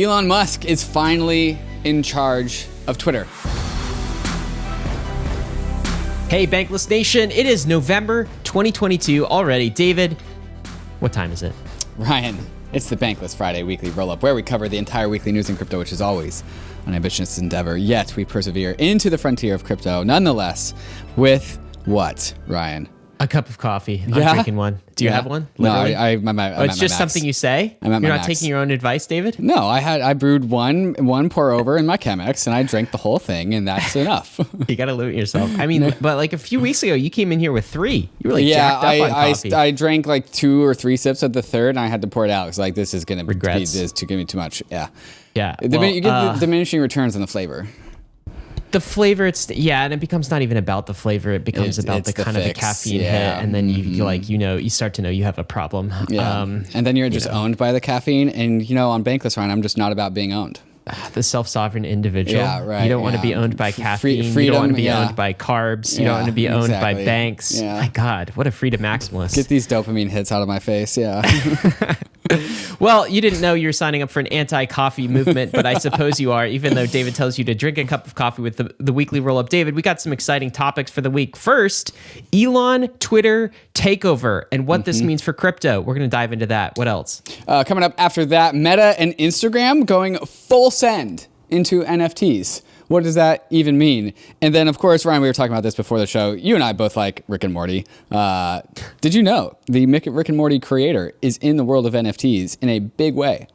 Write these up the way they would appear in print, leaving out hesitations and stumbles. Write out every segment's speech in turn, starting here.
Elon Musk is finally in charge of Twitter. Hey, Bankless Nation, it is November 2022 already. David, what time is it? Ryan, it's the Bankless Friday weekly roll-up, where we cover the entire weekly news in crypto, which is always an ambitious endeavor. Yet we persevere into the frontier of crypto, nonetheless, with what, Ryan? A cup of coffee. I'm drinking one. Do you have one? Literally? No, I'm it's just something you say? You're not taking your own advice, David? No, I brewed one pour over in my Chemex, and I drank the whole thing, and that's enough. You got to limit yourself. I mean, but like a few weeks ago, you came in here with 3. You were like jacked up on coffee. I drank like 2 or 3 sips of the third, and I had to pour it out. It's like, this is going to be too much. Yeah. Yeah. You get the diminishing returns on the flavor. The flavor, and it becomes not even about the flavor. It becomes about the kind of the caffeine hit, and then you start to know you have a problem. Yeah. And then you're just owned by the caffeine. And on Bankless, Ryan, I'm just not about being owned. The self-sovereign individual. Yeah, right. You don't want to be owned by caffeine. Freedom, you don't want to be owned by carbs. You don't want to be owned by banks. Yeah. My God, what a freedom maximalist. Get these dopamine hits out of my face. Yeah. Well, you didn't know you were signing up for an anti-coffee movement, but I suppose you are, even though David tells you to drink a cup of coffee with the weekly roll-up. David, we got some exciting topics for the week. First, Elon, Twitter, takeover, and what this means for crypto. We're going to dive into that. What else? Coming up after that, Meta and Instagram going full send into NFTs. What does that even mean? And then, of course, Ryan, we were talking about this before the show. You and I both like Rick and Morty. Did you know the Rick and Morty creator is in the world of NFTs in a big way?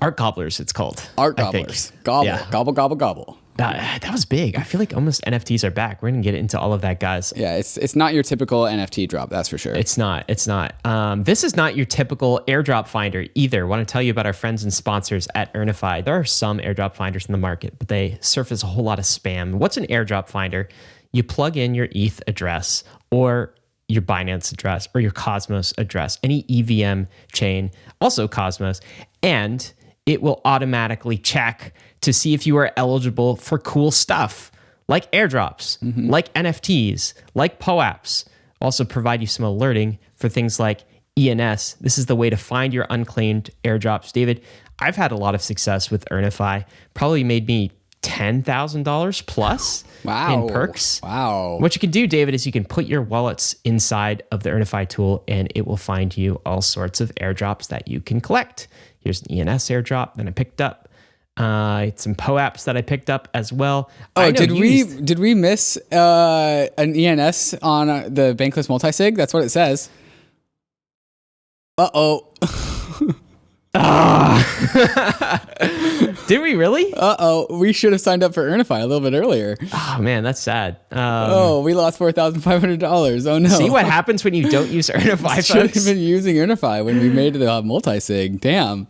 Art Gobblers, it's called. Art Gobblers. Gobble, yeah. Gobble, gobble, gobble. That was big. I feel like almost NFTs are back. We're going to get into all of that, guys. Yeah, it's not your typical NFT drop, that's for sure. It's not. This is not your typical airdrop finder either. I want to tell you about our friends and sponsors at Earnifi. There are some airdrop finders in the market, but they surface a whole lot of spam. What's an airdrop finder? You plug in your ETH address or your Binance address or your Cosmos address, any EVM chain, also Cosmos, and it will automatically check to see if you are eligible for cool stuff like airdrops, like NFTs, like POAPs. Also provide you some alerting for things like ENS. This is the way to find your unclaimed airdrops. David, I've had a lot of success with Earnifi. Probably made me $10,000 plus in perks. Wow. What you can do, David, is you can put your wallets inside of the Earnifi tool and it will find you all sorts of airdrops that you can collect. Here's an ENS airdrop that I picked up. Some POAPs that I picked up as well. Oh, did we miss an ENS on the Bankless multisig? That's what it says. Uh-oh. Did we really? Uh-oh. We should have signed up for Earnifi a little bit earlier. Oh, man, that's sad. We lost $4,500. Oh, no. See what happens when you don't use Earnifi, folks? Should have been using Earnifi when we made the multisig. Damn.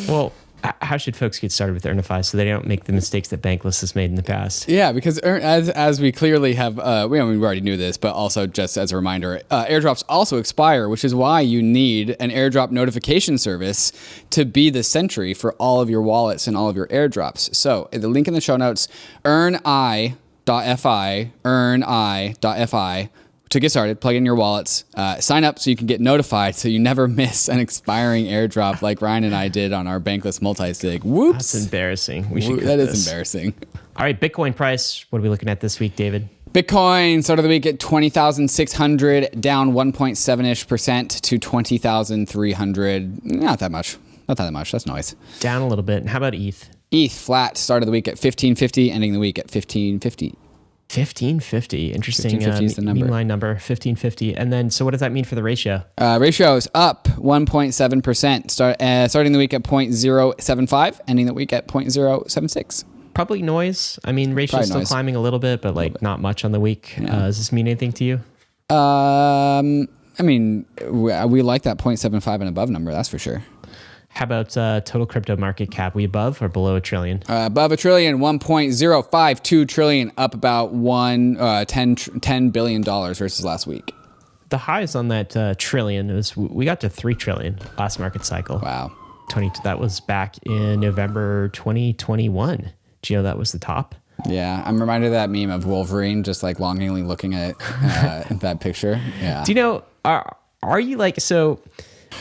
Well, how should folks get started with Earnifi so they don't make the mistakes that Bankless has made in the past? Yeah, because as we clearly have, we already knew this, but also just as a reminder, airdrops also expire, which is why you need an airdrop notification service to be the sentry for all of your wallets and all of your airdrops. So the link in the show notes, earni.fi, to get started, plug in your wallets, sign up so you can get notified so you never miss an expiring airdrop like Ryan and I did on our Bankless multisig. Whoops. That's embarrassing. We should That is embarrassing. All right, Bitcoin price. What are we looking at this week, David? Bitcoin started the week at 20,600, down 1.7-ish% to 20,300. Not that much. That's noise. Down a little bit. And how about ETH? ETH flat, started the week at 1550, ending the week at 1550. 1550. Interesting. 1550 is the number. Line number, 1550. And then, so what does that mean for the ratio? Ratio is up 1.7%, starting the week at 0.075, ending the week at 0.076. Probably noise. I mean, ratio's still climbing a little bit, but like not much on the week. Yeah. Does this mean anything to you? I mean, we like that 0.75 and above number, that's for sure. How about total crypto market cap? We above or below $1 trillion? Above $1 trillion, 1.052 trillion, up about $10 billion versus last week. The highs on that trillion was we got to 3 trillion last market cycle. Wow. That was back in November 2021. Do you know that was the top? Yeah, I'm reminded of that meme of Wolverine just like longingly looking at that picture. Yeah. Do you know, are you like, so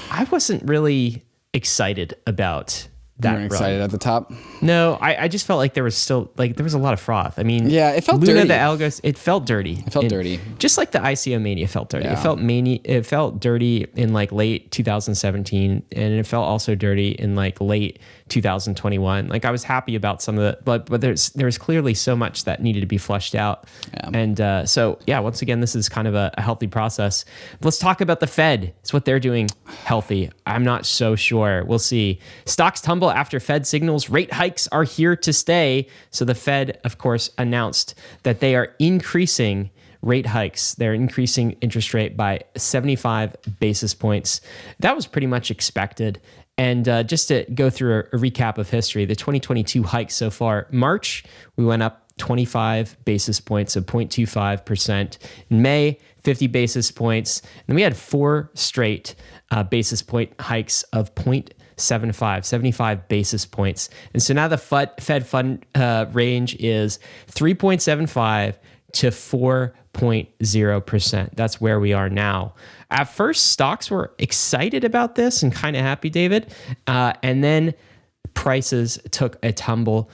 I wasn't really excited about that You weren't excited at the top? No, I just felt like there was a lot of froth. I mean, Yeah, it felt Luna dirty. the Algos, it felt dirty. It felt dirty. Just like the ICO mania felt dirty. Yeah. It felt dirty in like late 2017, and it felt also dirty in like late 2021. Like I was happy about some of the, but there's clearly so much that needed to be flushed out. Yeah. And so once again, this is kind of a healthy process. Let's talk about the Fed. It's what they're doing healthy. I'm not so sure. We'll see. Stocks tumble after Fed signals rate hikes are here to stay. So the Fed, of course, announced that they are increasing rate hikes. They're increasing interest rate by 75 basis points. That was pretty much expected. And just to go through a recap of history, the 2022 hikes so far, March, we went up 25 basis points of 0.25%. In May, 50 basis points. And we had 4 straight basis point hikes of 75 basis points. And so now the Fed fund range is 3.75 to 4.0%. That's where we are now. At first, stocks were excited about this and kind of happy, David. And then prices took a tumble,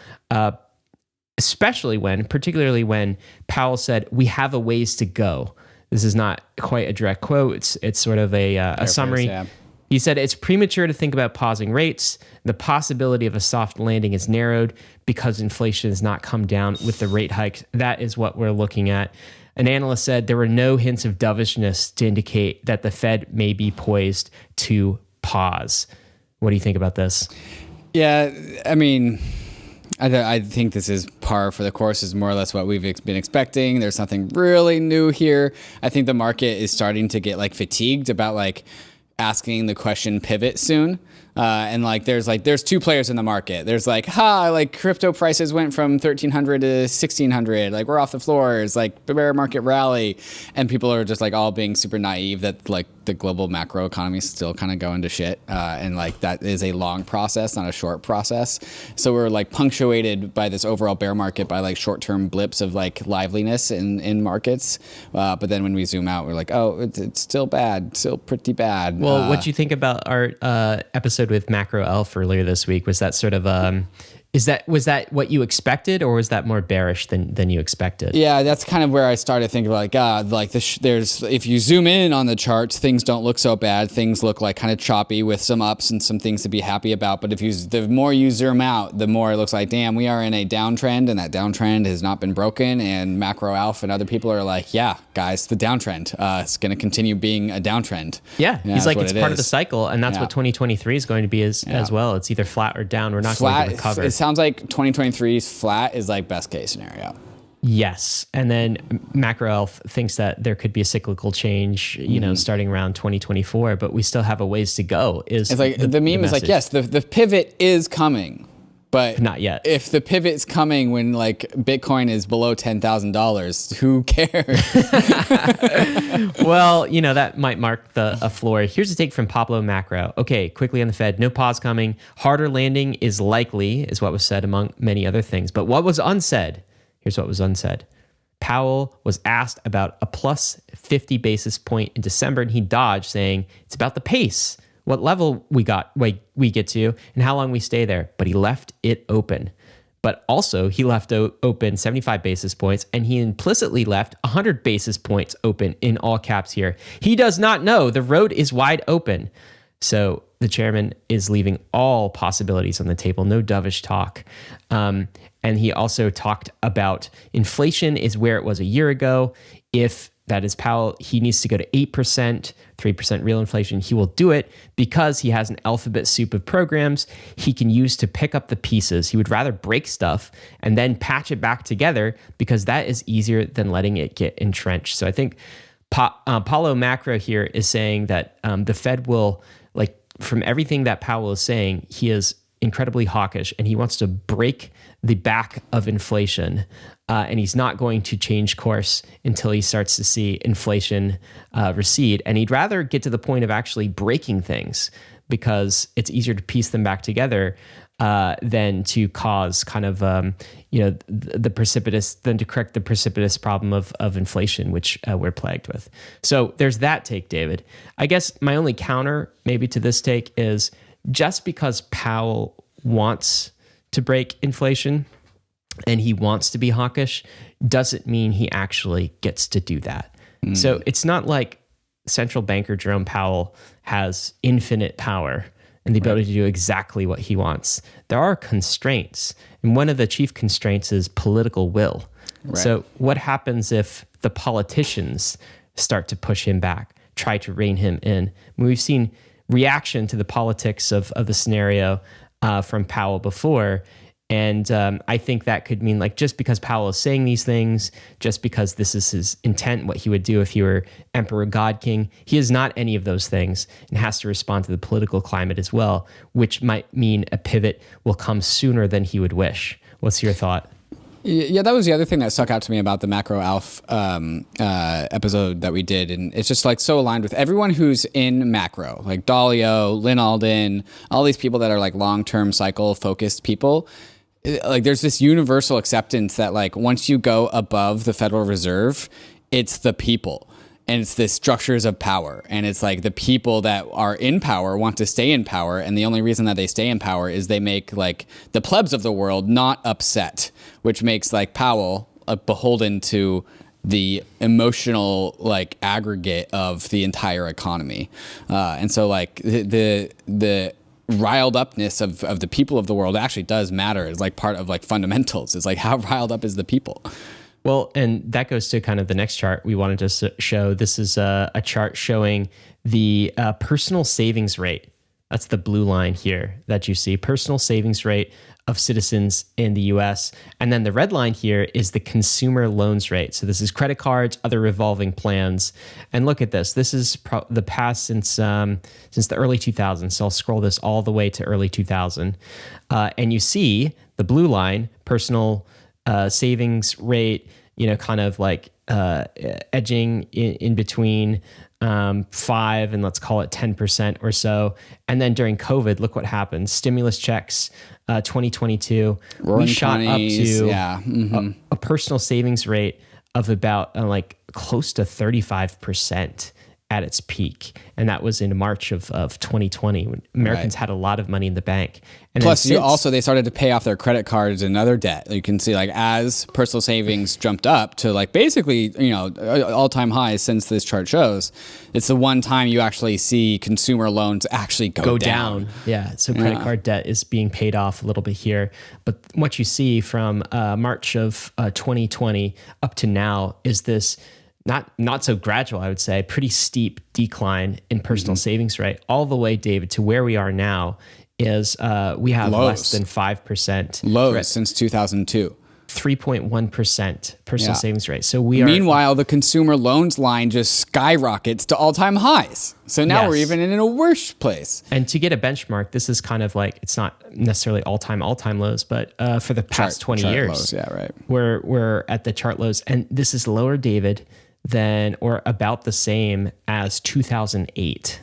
particularly when Powell said, "We have a ways to go." This is not quite a direct quote. It's sort of a summary. Yeah. He said, "It's premature to think about pausing rates. The possibility of a soft landing is narrowed because inflation has not come down with the rate hikes. That is what we're looking at." An analyst said there were no hints of dovishness to indicate that the Fed may be poised to pause. What do you think about this? Yeah, I mean, I think this is par for the course, is more or less what we've been expecting. There's nothing really new here. I think the market is starting to get like fatigued about like asking the question pivot soon. And there's 2 players in the market. There's crypto prices went from 1,300 to 1,600. Like we're off the floors, like the bear market rally. And people are just like all being super naive that like the global macro economy is still kind of going to shit. And like that is a long process, not a short process. So we're like punctuated by this overall bear market by like short-term blips of like liveliness in markets. But then when we zoom out, we're like, oh, it's still bad, still pretty bad. Well, what do you think about our episode with Macro Elf earlier this week? Was that sort of was that what you expected, or was that more bearish than you expected? Yeah, that's kind of where I started thinking about like, God, like there's if you zoom in on the charts, things don't look so bad. Things look like kind of choppy with some ups and some things to be happy about. But the more you zoom out, the more it looks like, damn, we are in a downtrend, and that downtrend has not been broken. And Macro Alf and other people are like, yeah, guys, the downtrend is going to continue being a downtrend. Yeah, he's like, it's part of the cycle, and that's Yeah. what 2023 is going to be as well. It's either flat or down. We're not going to recover. It sounds like 2023's flat is like best case scenario. Yes. And then Macro Elf thinks that there could be a cyclical change, starting around 2024, but we still have a ways to go. It's like the meme is like, yes, the pivot is coming, but not yet. If the pivot's coming when like Bitcoin is below $10,000, who cares? Well, that might mark a floor. Here's a take from Pablo Macro. Okay, quickly on the Fed. No pause coming. Harder landing is likely, is what was said among many other things. But what was unsaid? Here's what was unsaid. Powell was asked about a plus 50 basis point in December, and he dodged, saying it's about the pace, what level we get to, and how long we stay there. But he left it open. But also, he left open 75 basis points, and he implicitly left 100 basis points open in all caps here. He does not know. The road is wide open. So the chairman is leaving all possibilities on the table. No dovish talk. And he also talked about inflation is where it was a year ago. If that is Powell, he needs to go to 8%, 3% real inflation. He will do it because he has an alphabet soup of programs he can use to pick up the pieces. He would rather break stuff and then patch it back together because that is easier than letting it get entrenched. So I think Paulo Macro here is saying that the Fed will, like, from everything that Powell is saying, he is incredibly hawkish and he wants to break the back of inflation. And he's not going to change course until he starts to see inflation recede. And he'd rather get to the point of actually breaking things because it's easier to piece them back together than to cause kind of, the precipitous, than to correct the precipitous problem of inflation, which we're plagued with. So there's that take, David. I guess my only counter maybe to this take is just because Powell wants to break inflation and he wants to be hawkish doesn't mean he actually gets to do that. So it's not like central banker Jerome Powell has infinite power and the ability to do exactly what he wants. There are constraints. And one of the chief constraints is political will. Right. So what happens if the politicians start to push him back, try to rein him in? We've seen reaction to the politics of the scenario from Powell before. And I think that could mean, like, just because Powell is saying these things, just because this is his intent, what he would do if he were Emperor God King, he is not any of those things and has to respond to the political climate as well, which might mean a pivot will come sooner than he would wish. What's your thought? Yeah, that was the other thing that stuck out to me about the Macro Alf episode that we did. And it's just like so aligned with everyone who's in macro, like Dalio, Lynn Alden, all these people that are like long-term cycle focused people. Like there's this universal acceptance that like once you go above the Federal Reserve, it's the people. And it's the structures of power. And it's like the people that are in power want to stay in power. And the only reason that they stay in power is they make like the plebs of the world not upset, which makes like Powell beholden to the emotional like aggregate of the entire economy. And so like the riled upness of the people of the world actually does matter. It's like part of like fundamentals. It's like how riled up is the people? Well, and that goes to kind of the next chart we wanted to show. This is a chart showing the personal savings rate. That's the blue line here that you see, personal savings rate of citizens in the US. And then the red line here is the consumer loans rate. So this is credit cards, other revolving plans. And look at this. This is the past since the early 2000s. So I'll scroll this all the way to early 2000. And you see the blue line, personal savings rate, kind of like edging in between 5 and let's call it 10% or so. And then during COVID, look what happened. Stimulus checks, 2022, we shot up to a personal savings rate of about like close to 35% at its peak. And that was in March of 2020 when Americans had a lot of money in the bank. And plus they started to pay off their credit cards and other debt. You can see like as personal savings jumped up to like basically, all-time highs since this chart shows, it's the one time you actually see consumer loans actually go down. Yeah. So credit card debt is being paid off a little bit here. But what you see from March of 2020 up to now is this not so gradual, I would say, pretty steep decline in personal savings rate, all the way, David, to where we are now is we have less than 5%. Lows since 2002. 3.1% personal savings rate. So Meanwhile, the consumer loans line just skyrockets to all-time highs. So now we're even in a worse place. And to get a benchmark, this is kind of like, it's not necessarily all-time lows, but for the past 20 years, lows, we're at the chart lows. And this is lower, David, than or about the same as 2008.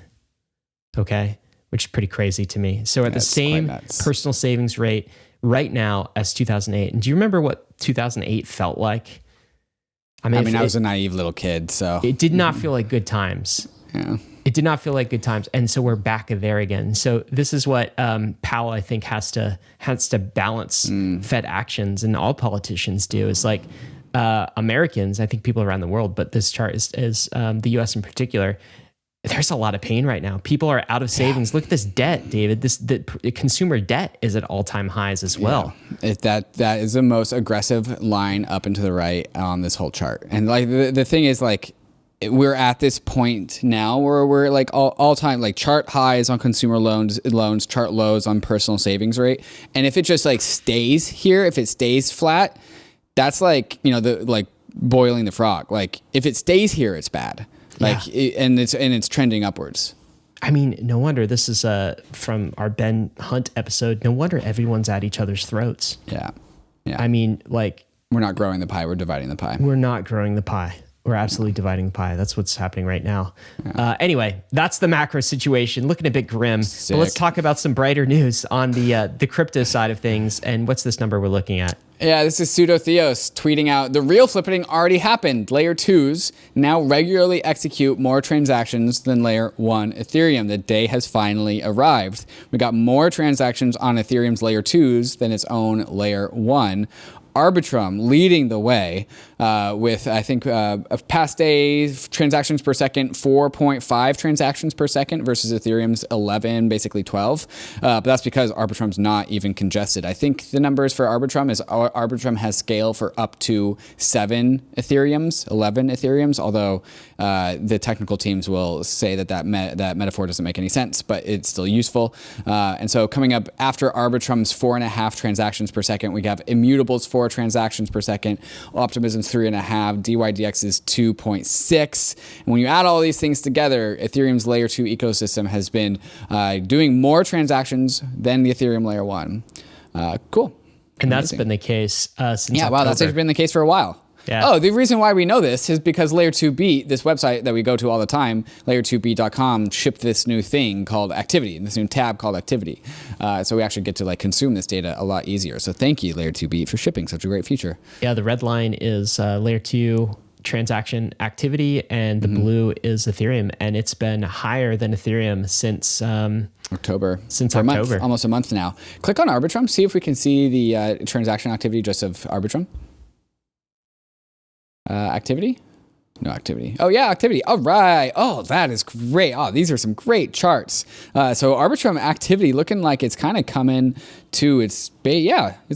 Okay? Which is pretty crazy to me. So at the same personal savings rate right now as 2008. And do you remember what 2008 felt like? I was a naive little kid, so. It did not feel like good times. Yeah. It did not feel like good times. And so we're back there again. So this is what Powell, I think, has to balance Fed actions, and all politicians do. Is like Americans, I think people around the world, but this chart is the US in particular. There's a lot of pain right now. People are out of savings. Look at this debt, David. The consumer debt is at all-time highs as well. That is the most aggressive line up and to the right on this whole chart. And like the thing is, like, we're at this point now where we're like all time like chart highs on consumer loans, chart lows on personal savings rate. And if it just like stays here, if it stays flat, that's like, the like boiling the frog. Like if it stays here, it's bad. And it's trending upwards. I mean, no wonder this is from our Ben Hunt episode. No wonder everyone's at each other's throats. Yeah. I mean, like, we're not growing the pie. We're dividing the pie. We're not growing the pie. We're absolutely dividing the pie. That's what's happening right now. Yeah. Anyway, that's the macro situation. Looking a bit grim. But let's talk about some brighter news on the crypto side of things. And what's this number we're looking at? Yeah, this is Pseudo Theos tweeting out, the real flippening already happened. Layer 2s now regularly execute more transactions than Layer 1 Ethereum. The day has finally arrived. We got more transactions on Ethereum's Layer 2s than its own Layer 1. Arbitrum leading the way with, I think, past day transactions per second, 4.5 transactions per second versus Ethereum's 11, basically 12. But that's because Arbitrum's not even congested. I think the numbers for Arbitrum is Arbitrum has scale for up to 7 Ethereums, 11 Ethereums, although the technical teams will say that metaphor doesn't make any sense, but it's still useful. And so coming up after Arbitrum's 4.5 transactions per second, we have Immutable's 4 transactions per second, Optimism's 3.5, DYDX is 2.6. And when you add all these things together, Ethereum's Layer 2 ecosystem has been doing more transactions than the Ethereum Layer 1. Cool. And that's been the case since Yeah, October. wow, that's been the case for a while. Yeah. Oh, the reason why we know this is because Layer 2B, this website that we go to all the time, layer2b.com, shipped this new thing called Activity, this new tab called Activity. So we actually get to consume this data a lot easier. So thank you, Layer 2B, for shipping such a great feature. Yeah, the red line is Layer 2 transaction activity, and the blue is Ethereum, and it's been higher than Ethereum since October. Since For October. almost a month now. Click on Arbitrum, see if we can see the transaction activity just of Arbitrum. Activity? No activity. Oh yeah, activity. All right. Oh, that is great. Oh, these are some great charts. So Arbitrum activity looking like it's kind of coming to its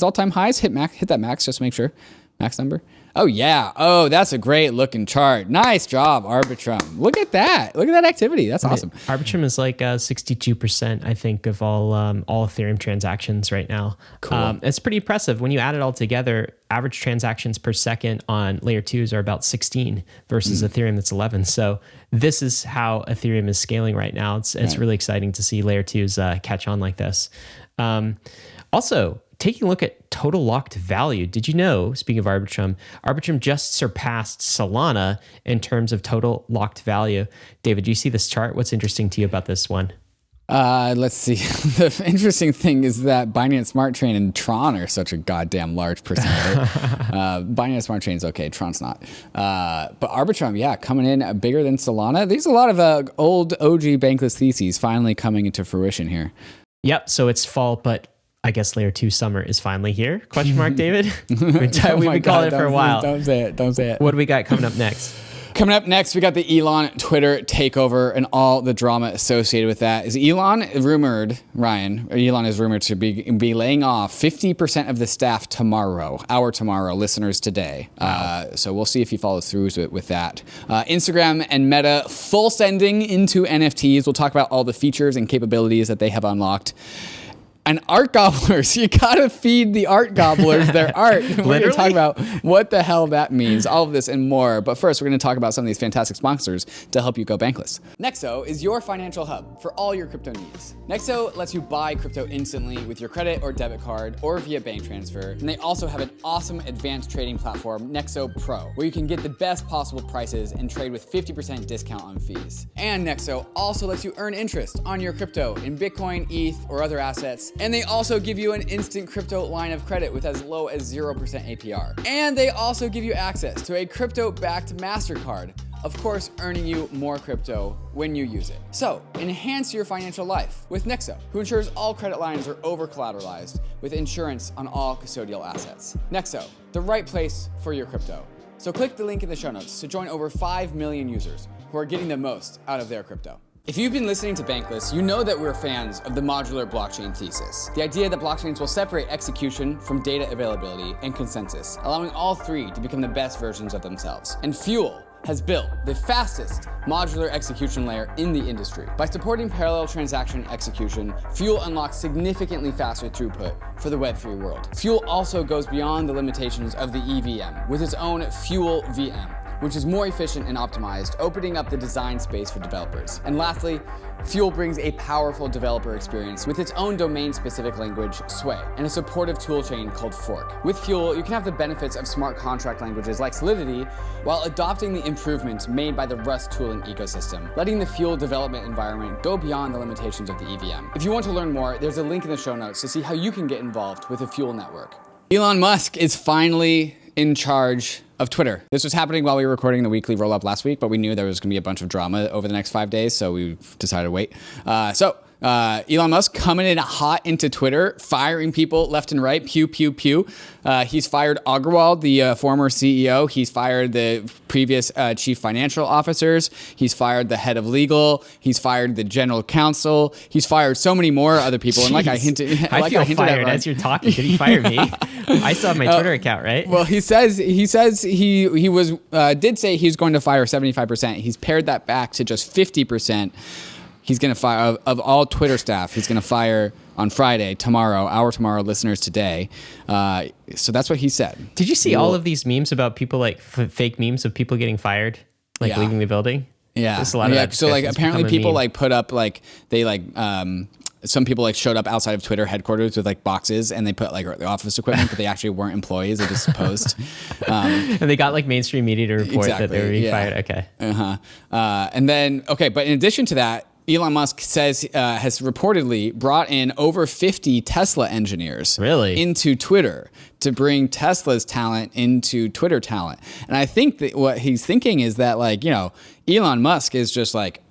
all-time highs. Hit that max just to make sure. Max number. Oh yeah. Oh, that's a great looking chart. Nice job, Arbitrum. Look at that. Look at that activity. That's awesome. Arbitrum is like 62%, I think, of all Ethereum transactions right now. Cool. It's pretty impressive. When you add it all together, average transactions per second on Layer 2s are about 16 versus Ethereum that's 11. So this is how Ethereum is scaling right now. It's really exciting to see Layer 2s catch on like this. Also, taking a look at total locked value, did you know, speaking of Arbitrum, Arbitrum just surpassed Solana in terms of total locked value? David, do you see this chart? What's interesting to you about this one? Let's see. The interesting thing is that Binance Smart Chain and Tron are such a goddamn large percentage. Binance Smart Chain's okay, Tron's not. But Arbitrum, yeah, coming in bigger than Solana. There's a lot of old OG bankless theses finally coming into fruition here. Yep, so it's fall, but I guess Layer 2 summer is finally here? Question mark, David? We've been calling it for a while. Don't say it. Don't say it. What do we got coming up next? Coming up next, we got the Elon Twitter takeover and all the drama associated with that. Elon is rumored to be laying off 50% of the staff tomorrow, listeners today. Wow. So we'll see if he follows through with that. Instagram and Meta full sending into NFTs. We'll talk about all the features and capabilities that they have unlocked. And art gobblers, you gotta feed the art gobblers their art. We're gonna talk about what the hell that means, all of this and more. But first, we're gonna talk about some of these fantastic sponsors to help you go bankless. Nexo is your financial hub for all your crypto needs. Nexo lets you buy crypto instantly with your credit or debit card or via bank transfer. And they also have an awesome advanced trading platform, Nexo Pro, where you can get the best possible prices and trade with 50% discount on fees. And Nexo also lets you earn interest on your crypto in Bitcoin, ETH, or other assets. And they also give you an instant crypto line of credit with as low as 0% APR. And they also give you access to a crypto-backed MasterCard, of course, earning you more crypto when you use it. So, enhance your financial life with Nexo, who ensures all credit lines are over-collateralized with insurance on all custodial assets. Nexo, the right place for your crypto. So click the link in the show notes to join over 5 million users who are getting the most out of their crypto. If you've been listening to Bankless, you know that we're fans of the modular blockchain thesis. The idea that blockchains will separate execution from data availability and consensus, allowing all three to become the best versions of themselves. And Fuel has built the fastest modular execution layer in the industry. By supporting parallel transaction execution, Fuel unlocks significantly faster throughput for the Web3 world. Fuel also goes beyond the limitations of the EVM with its own Fuel VM, which is more efficient and optimized, opening up the design space for developers. And lastly, Fuel brings a powerful developer experience with its own domain-specific language, Sway, and a supportive toolchain called Fork. With Fuel, you can have the benefits of smart contract languages like Solidity while adopting the improvements made by the Rust tooling ecosystem, letting the Fuel development environment go beyond the limitations of the EVM. If you want to learn more, there's a link in the show notes to see how you can get involved with the Fuel network. Elon Musk is finally in charge of Twitter. This was happening while we were recording the weekly roll-up last week, but we knew there was going to be a bunch of drama over the next 5 days, so we decided to wait. Elon Musk coming in hot into Twitter, firing people left and right, pew, pew, pew. He's fired Agrawal, the former CEO. He's fired the previous chief financial officers. He's fired the head of legal. He's fired the general counsel. He's fired so many more other people. And like I hinted, I feel fired as you're talking. Did he fire me? I still have my Twitter account, right? Well, he says he was did say he's going to fire 75%. He's pared that back to just 50%. He's going to fire, of all Twitter staff, he's going to fire on Friday, tomorrow, listeners today. So that's what he said. Did you see all of these memes about people, like fake memes of people getting fired, like leaving the building? Yeah. There's a lot of that. So like apparently people like put up like, they like, some people like showed up outside of Twitter headquarters with like boxes and they put like the office equipment, but they actually weren't employees. They just posed. And they got like mainstream media to report that they were being fired. Okay. And then, but in addition to that, Elon Musk says has reportedly brought in over 50 Tesla engineers into Twitter to bring Tesla's talent into Twitter talent. And I think that what he's thinking is that, like, you know, Elon Musk is just like,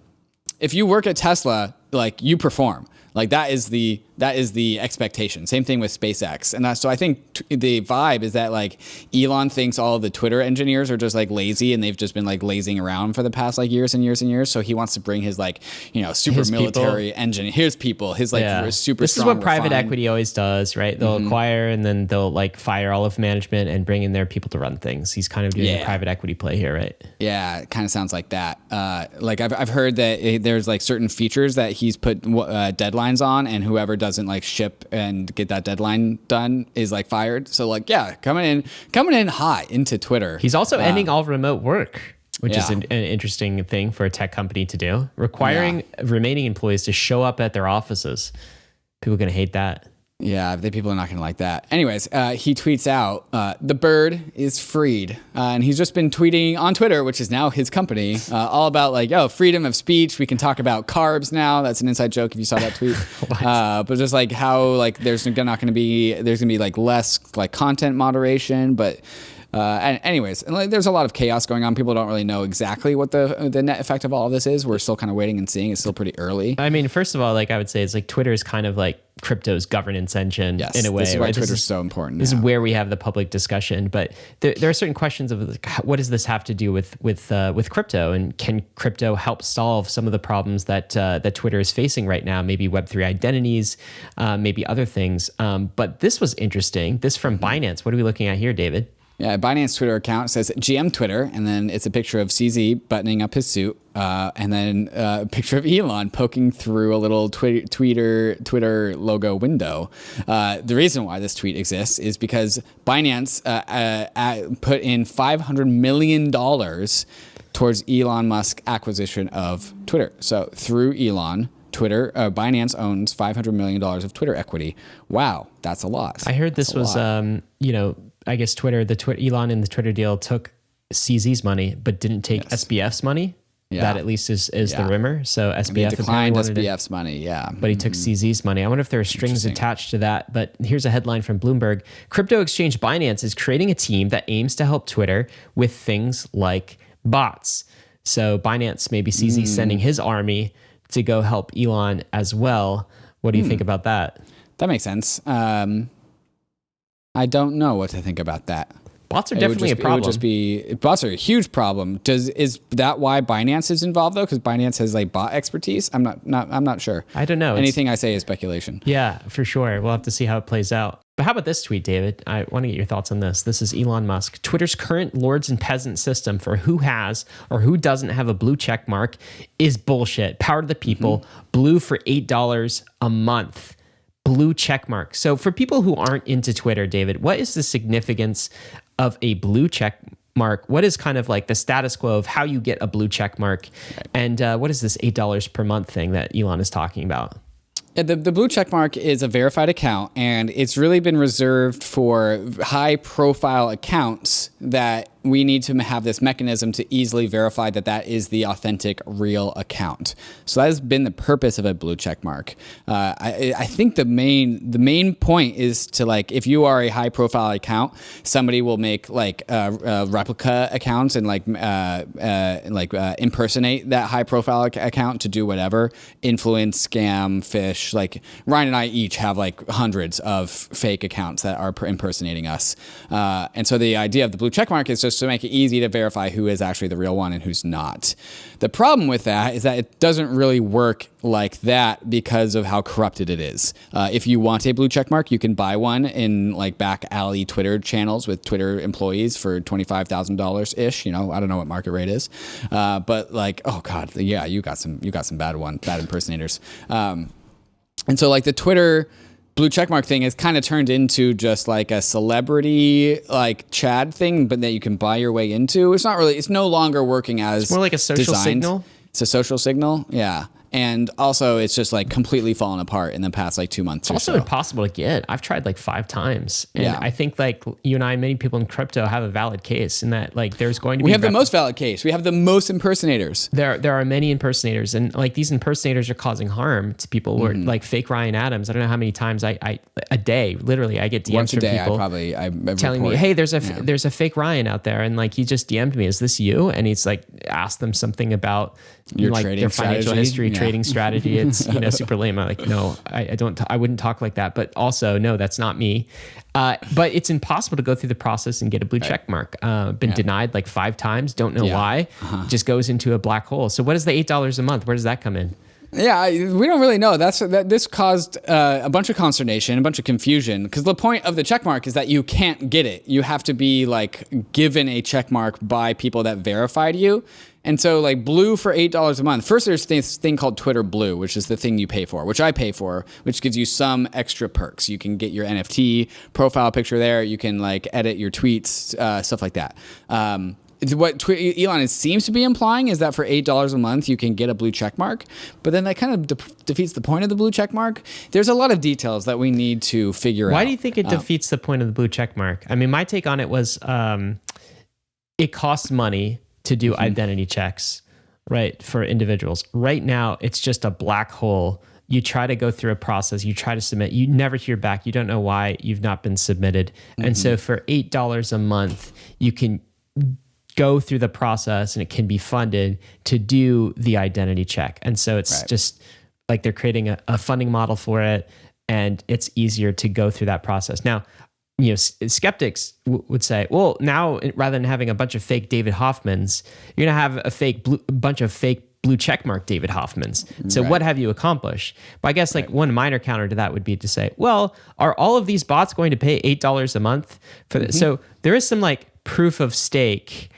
if you work at Tesla, like, you perform. Like that is the expectation. Same thing with SpaceX. And so I think the vibe is that like Elon thinks all of the Twitter engineers are just like lazy and they've just been like lazing around for the past like years and years and years. So he wants to bring his like, you know, super military engine. Here's people, his like super This strong, is what private equity always does, right? They'll acquire and then they'll like fire all of management and bring in their people to run things. He's kind of doing a private equity play here, right? Yeah, it kind of sounds like that. Like I've heard that there's like certain features that he's put deadlines on, and whoever doesn't like ship and get that deadline done is like fired. So like, coming in hot into Twitter. He's also ending all remote work, which is an interesting thing for a tech company to do, requiring remaining employees to show up at their offices. People are going to hate that. Yeah, people are not going to like that. Anyways, he tweets out, the bird is freed. And he's just been tweeting on Twitter, which is now his company, all about like, freedom of speech. We can talk about carbs now. That's an inside joke if you saw that tweet. But just like how like there's going to be like less like content moderation, but and anyways, and like, there's a lot of chaos going on. People don't really know exactly what the net effect of all of this is. We're still kind of waiting and seeing. It's still pretty early. I mean, first of all, like I would say, it's like Twitter is kind of like crypto's governance engine in a way. This is why Twitter's so important. This is where we have the public discussion. But there are certain questions of like, what does this have to do with crypto, and can crypto help solve some of the problems that Twitter is facing right now? Maybe Web3 identities, maybe other things. But this was interesting. This from Binance. What are we looking at here, David? Yeah, Binance Twitter account says GM Twitter, and then it's a picture of CZ buttoning up his suit, and then a picture of Elon poking through a little Twitter logo window. The reason why this tweet exists is because Binance put in $500 million towards Elon Musk's acquisition of Twitter. So through Elon, Binance owns $500 million of Twitter equity. Wow, that's a lot. I heard this was, I guess Elon in the Twitter deal took CZ's money, but didn't take SBF's money. Yeah. That at least is the rumor. So SBF declined SBF's money, but he took CZ's money. I wonder if there are strings attached to that. But here's a headline from Bloomberg. Crypto exchange Binance is creating a team that aims to help Twitter with things like bots. So Binance, maybe CZ sending his army to go help Elon as well. What do you think about that? That makes sense. I don't know what to think about that. Bots are definitely a problem. Bots are a huge problem. Is that why Binance is involved though? Because Binance has like bot expertise. I'm not sure. I don't know. Anything I say is speculation. Yeah, for sure. We'll have to see how it plays out. But how about this tweet, David? I want to get your thoughts on this. This is Elon Musk. Twitter's current lords and peasants system for who has or who doesn't have a blue check mark is bullshit. Power to the people. Blue for $8 a month. Blue check mark. So for people who aren't into Twitter, David, what is the significance of a blue check mark? What is kind of like the status quo of how you get a blue check mark? And what is this $8 per month thing that Elon is talking about? The blue check mark is a verified account, and it's really been reserved for high profile accounts that we need to have this mechanism to easily verify that that is the authentic real account. So that has been the purpose of a blue check mark. I think the main point is to, like, if you are a high profile account, somebody will make like replica accounts and impersonate that high profile account to do whatever, influence, scam, fish. Like Ryan and I each have like hundreds of fake accounts that are impersonating us. And so the idea of the blue check mark is just to make it easy to verify who is actually the real one and who's not. The problem with that is that it doesn't really work like that because of how corrupted it is. If you want a blue check mark, you can buy one in like back alley Twitter channels with Twitter employees for $25,000 ish. You know, I don't know what market rate is, but like, oh god, yeah, you got some bad impersonators. And so like the Twitter blue checkmark thing has kind of turned into just like a celebrity like Chad thing, but that you can buy your way into. It's no longer working as it's more like a social signal. It's a social signal, yeah. And also, it's just like completely fallen apart in the past like 2 months. It's also impossible to get. I've tried like 5 times, and I think like you and I, and many people in crypto have a valid case in that like there's going to be. We have the most valid case. We have the most impersonators. There are many impersonators, and like these impersonators are causing harm to people. Who are like fake Ryan Adams. I don't know how many times I a day literally I get DMs once a from day. People I telling me, hey, there's a fake Ryan out there, and like he just DM'd me, is this you? And he's like asked them something about your like trading their financial strategy? history, trading strategy. It's super lame. I'm like, no, I don't. I wouldn't talk like that. But also, no, that's not me. But it's impossible to go through the process and get a blue check mark. Been denied like 5 times. Don't know why. Just goes into a black hole. So what is the $8 a month? Where does that come in? Yeah, we don't really know. This caused a bunch of consternation, a bunch of confusion, because the point of the checkmark is that you can't get it. You have to be like given a checkmark by people that verified you. And so like blue for $8 a month. First, there's this thing called Twitter Blue, which is the thing you pay for, which I pay for, which gives you some extra perks. You can get your NFT profile picture there. You can like edit your tweets, stuff like that. What Elon seems to be implying is that for $8 a month, you can get a blue check mark, but then that kind of defeats the point of the blue check mark. There's a lot of details that we need to figure out. Why do you think it defeats the point of the blue check mark? I mean, my take on it was it costs money to do identity checks, right, for individuals. Right now, it's just a black hole. You try to go through a process, you try to submit, you never hear back. You don't know why you've not been submitted. And so for $8 a month, you can go through the process and it can be funded to do the identity check. And so it's just like they're creating a funding model for it, and it's easier to go through that process. Now, you know, skeptics would say, well, now rather than having a bunch of fake David Hoffmans, you're going to have a bunch of fake blue checkmark David Hoffmans. So what have you accomplished? But I guess like one minor counter to that would be to say, well, are all of these bots going to pay $8 a month for this? So there is some like proof of stake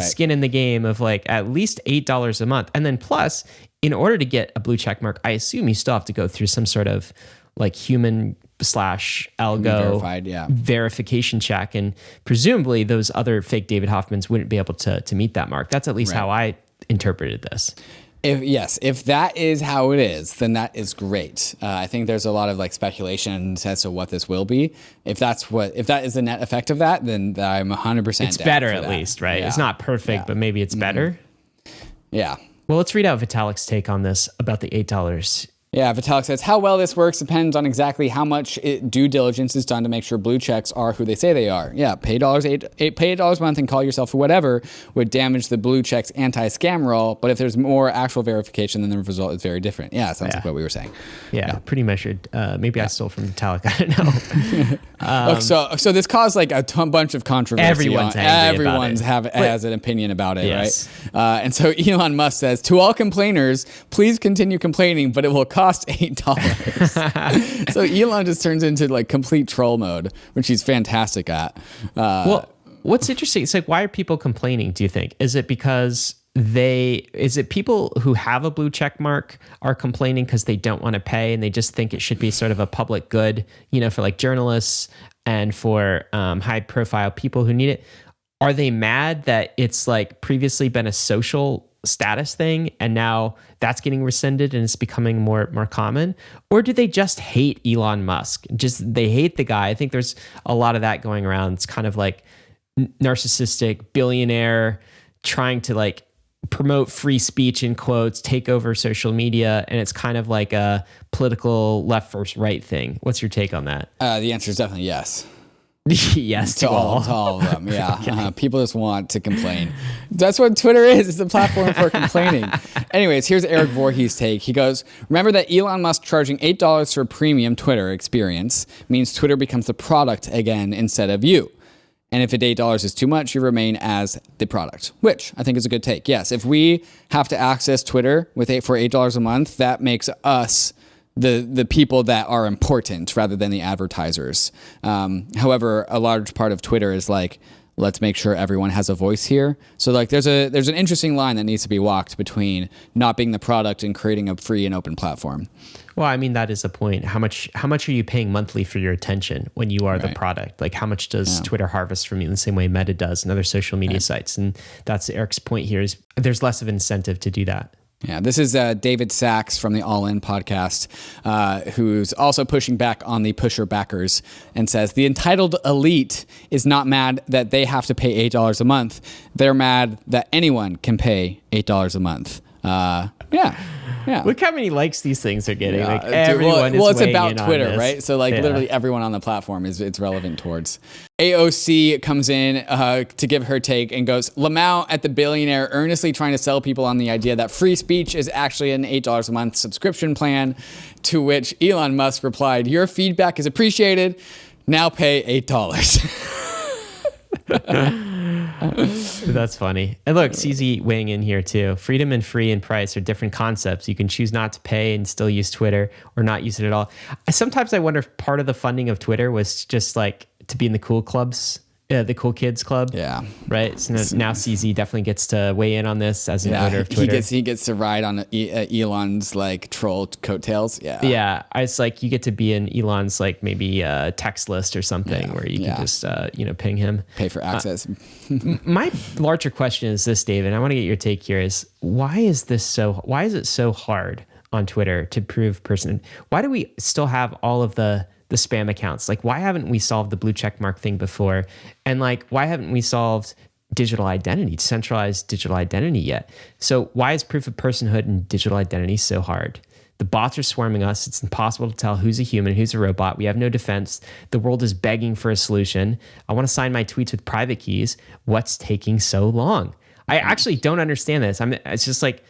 skin in the game of like at least $8 a month. And then plus, in order to get a blue checkmark, I assume you still have to go through some sort of like human/algo verification check, and presumably those other fake David Hoffmans wouldn't be able to meet that mark. That's at least how I interpreted this. If that is how it is, then that is great. I think there's a lot of like speculation as to what this will be. If that is the net effect of that, then I'm 100%. It's better at least, right? Yeah. It's not perfect, but maybe it's better. Yeah. Well, let's read out Vitalik's take on this about the $8. Yeah, Vitalik says, how well this works depends on exactly how much due diligence is done to make sure blue checks are who they say they are. Yeah, pay $8 a month and call yourself whatever would damage the blue checks anti-scam role, but if there's more actual verification, then the result is very different. Yeah, sounds like what we were saying. Yeah, pretty measured. Maybe I stole from Vitalik, I don't know. So this caused like a bunch of controversy. Everyone's has an opinion about it, right? And so Elon Musk says, to all complainers, please continue complaining, but it will cost $8. So Elon just turns into like complete troll mode, which he's fantastic at. Well, what's interesting, it's like, why are people complaining, do you think? Is it because people who have a blue check mark are complaining because they don't want to pay and they just think it should be sort of a public good, you know, for like journalists and for high profile people who need it? Are they mad that it's like previously been a social status thing and now that's getting rescinded and it's becoming more common? Or do they just hate Elon Musk? They hate the guy. I think there's a lot of that going around. It's kind of like narcissistic billionaire trying to like promote free speech in quotes, take over social media, and it's kind of like a political left versus right thing. What's your take on that? The answer is definitely yes. Yes to all. To all of them, yeah. Okay. People just want to complain. That's what Twitter is. It's a platform for complaining. Anyways, here's Erik Voorhees' take. He goes, remember that Elon Musk charging $8 for a premium Twitter experience means Twitter becomes the product again instead of you. And if $8 is too much, you remain as the product, which I think is a good take. Yes, if we have to access Twitter for $8 a month, that makes us the people that are important rather than the advertisers. However, a large part of Twitter is like, let's make sure everyone has a voice here. So like there's an interesting line that needs to be walked between not being the product and creating a free and open platform. Well, I mean, that is the point. How much are you paying monthly for your attention when you are the product? Like how much does Twitter harvest from you in the same way Meta does and other social media sites? And that's Erik's point here is there's less of an incentive to do that. Yeah, this is David Sachs from the All In podcast, who's also pushing back on the pusher backers and says the entitled elite is not mad that they have to pay $8 a month. They're mad that anyone can pay $8 a month. Yeah. Look how many likes these things are getting. Yeah. Like everyone is it's weighing about in Twitter, on this. right? So like literally everyone on the platform it's relevant towards. AOC comes in to give her take and goes, Lamau at the billionaire earnestly trying to sell people on the idea that free speech is actually an $8 a month subscription plan, to which Elon Musk replied, your feedback is appreciated. Now pay $8. That's funny. And look, CZ weighing in here too. Freedom and free and price are different concepts. You can choose not to pay and still use Twitter or not use it at all. Sometimes I wonder if part of the funding of Twitter was just like to be in the cool clubs, the cool kids club. Yeah. Right. So now CZ definitely gets to weigh in on this as an owner of Twitter. He gets to ride on Elon's like troll coattails. Yeah. Yeah. It's like you get to be in Elon's like maybe text list or something where you can just ping him. Pay for access. My larger question is this, David. I want to get your take here. Is why is it so hard on Twitter to prove person? Why do we still have all of the spam accounts? Like, why haven't we solved the blue check mark thing before? And like, why haven't we solved digital identity, centralized digital identity yet? So why is proof of personhood and digital identity so hard? The bots are swarming us. It's impossible to tell who's a human, who's a robot. We have no defense. The world is begging for a solution. I want to sign my tweets with private keys. What's taking so long? I actually don't understand this. It's just like,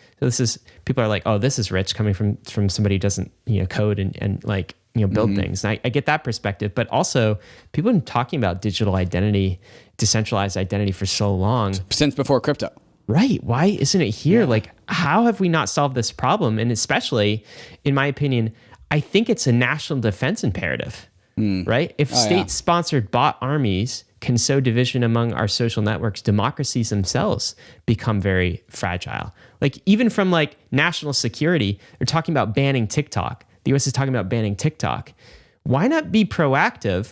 people are like, oh, this is rich coming from somebody who doesn't, code and like, build things. And I get that perspective, but also people have been talking about digital identity, decentralized identity for so long. Since before crypto. Right. Why isn't it here? Like, how have we not solved this problem? And especially, in my opinion, I think it's a national defense imperative, right? If state-sponsored bot armies can sow division among our social networks, democracies themselves become very fragile. Like, even from like national security, they're talking about banning TikTok. The US is talking about banning TikTok. Why not be proactive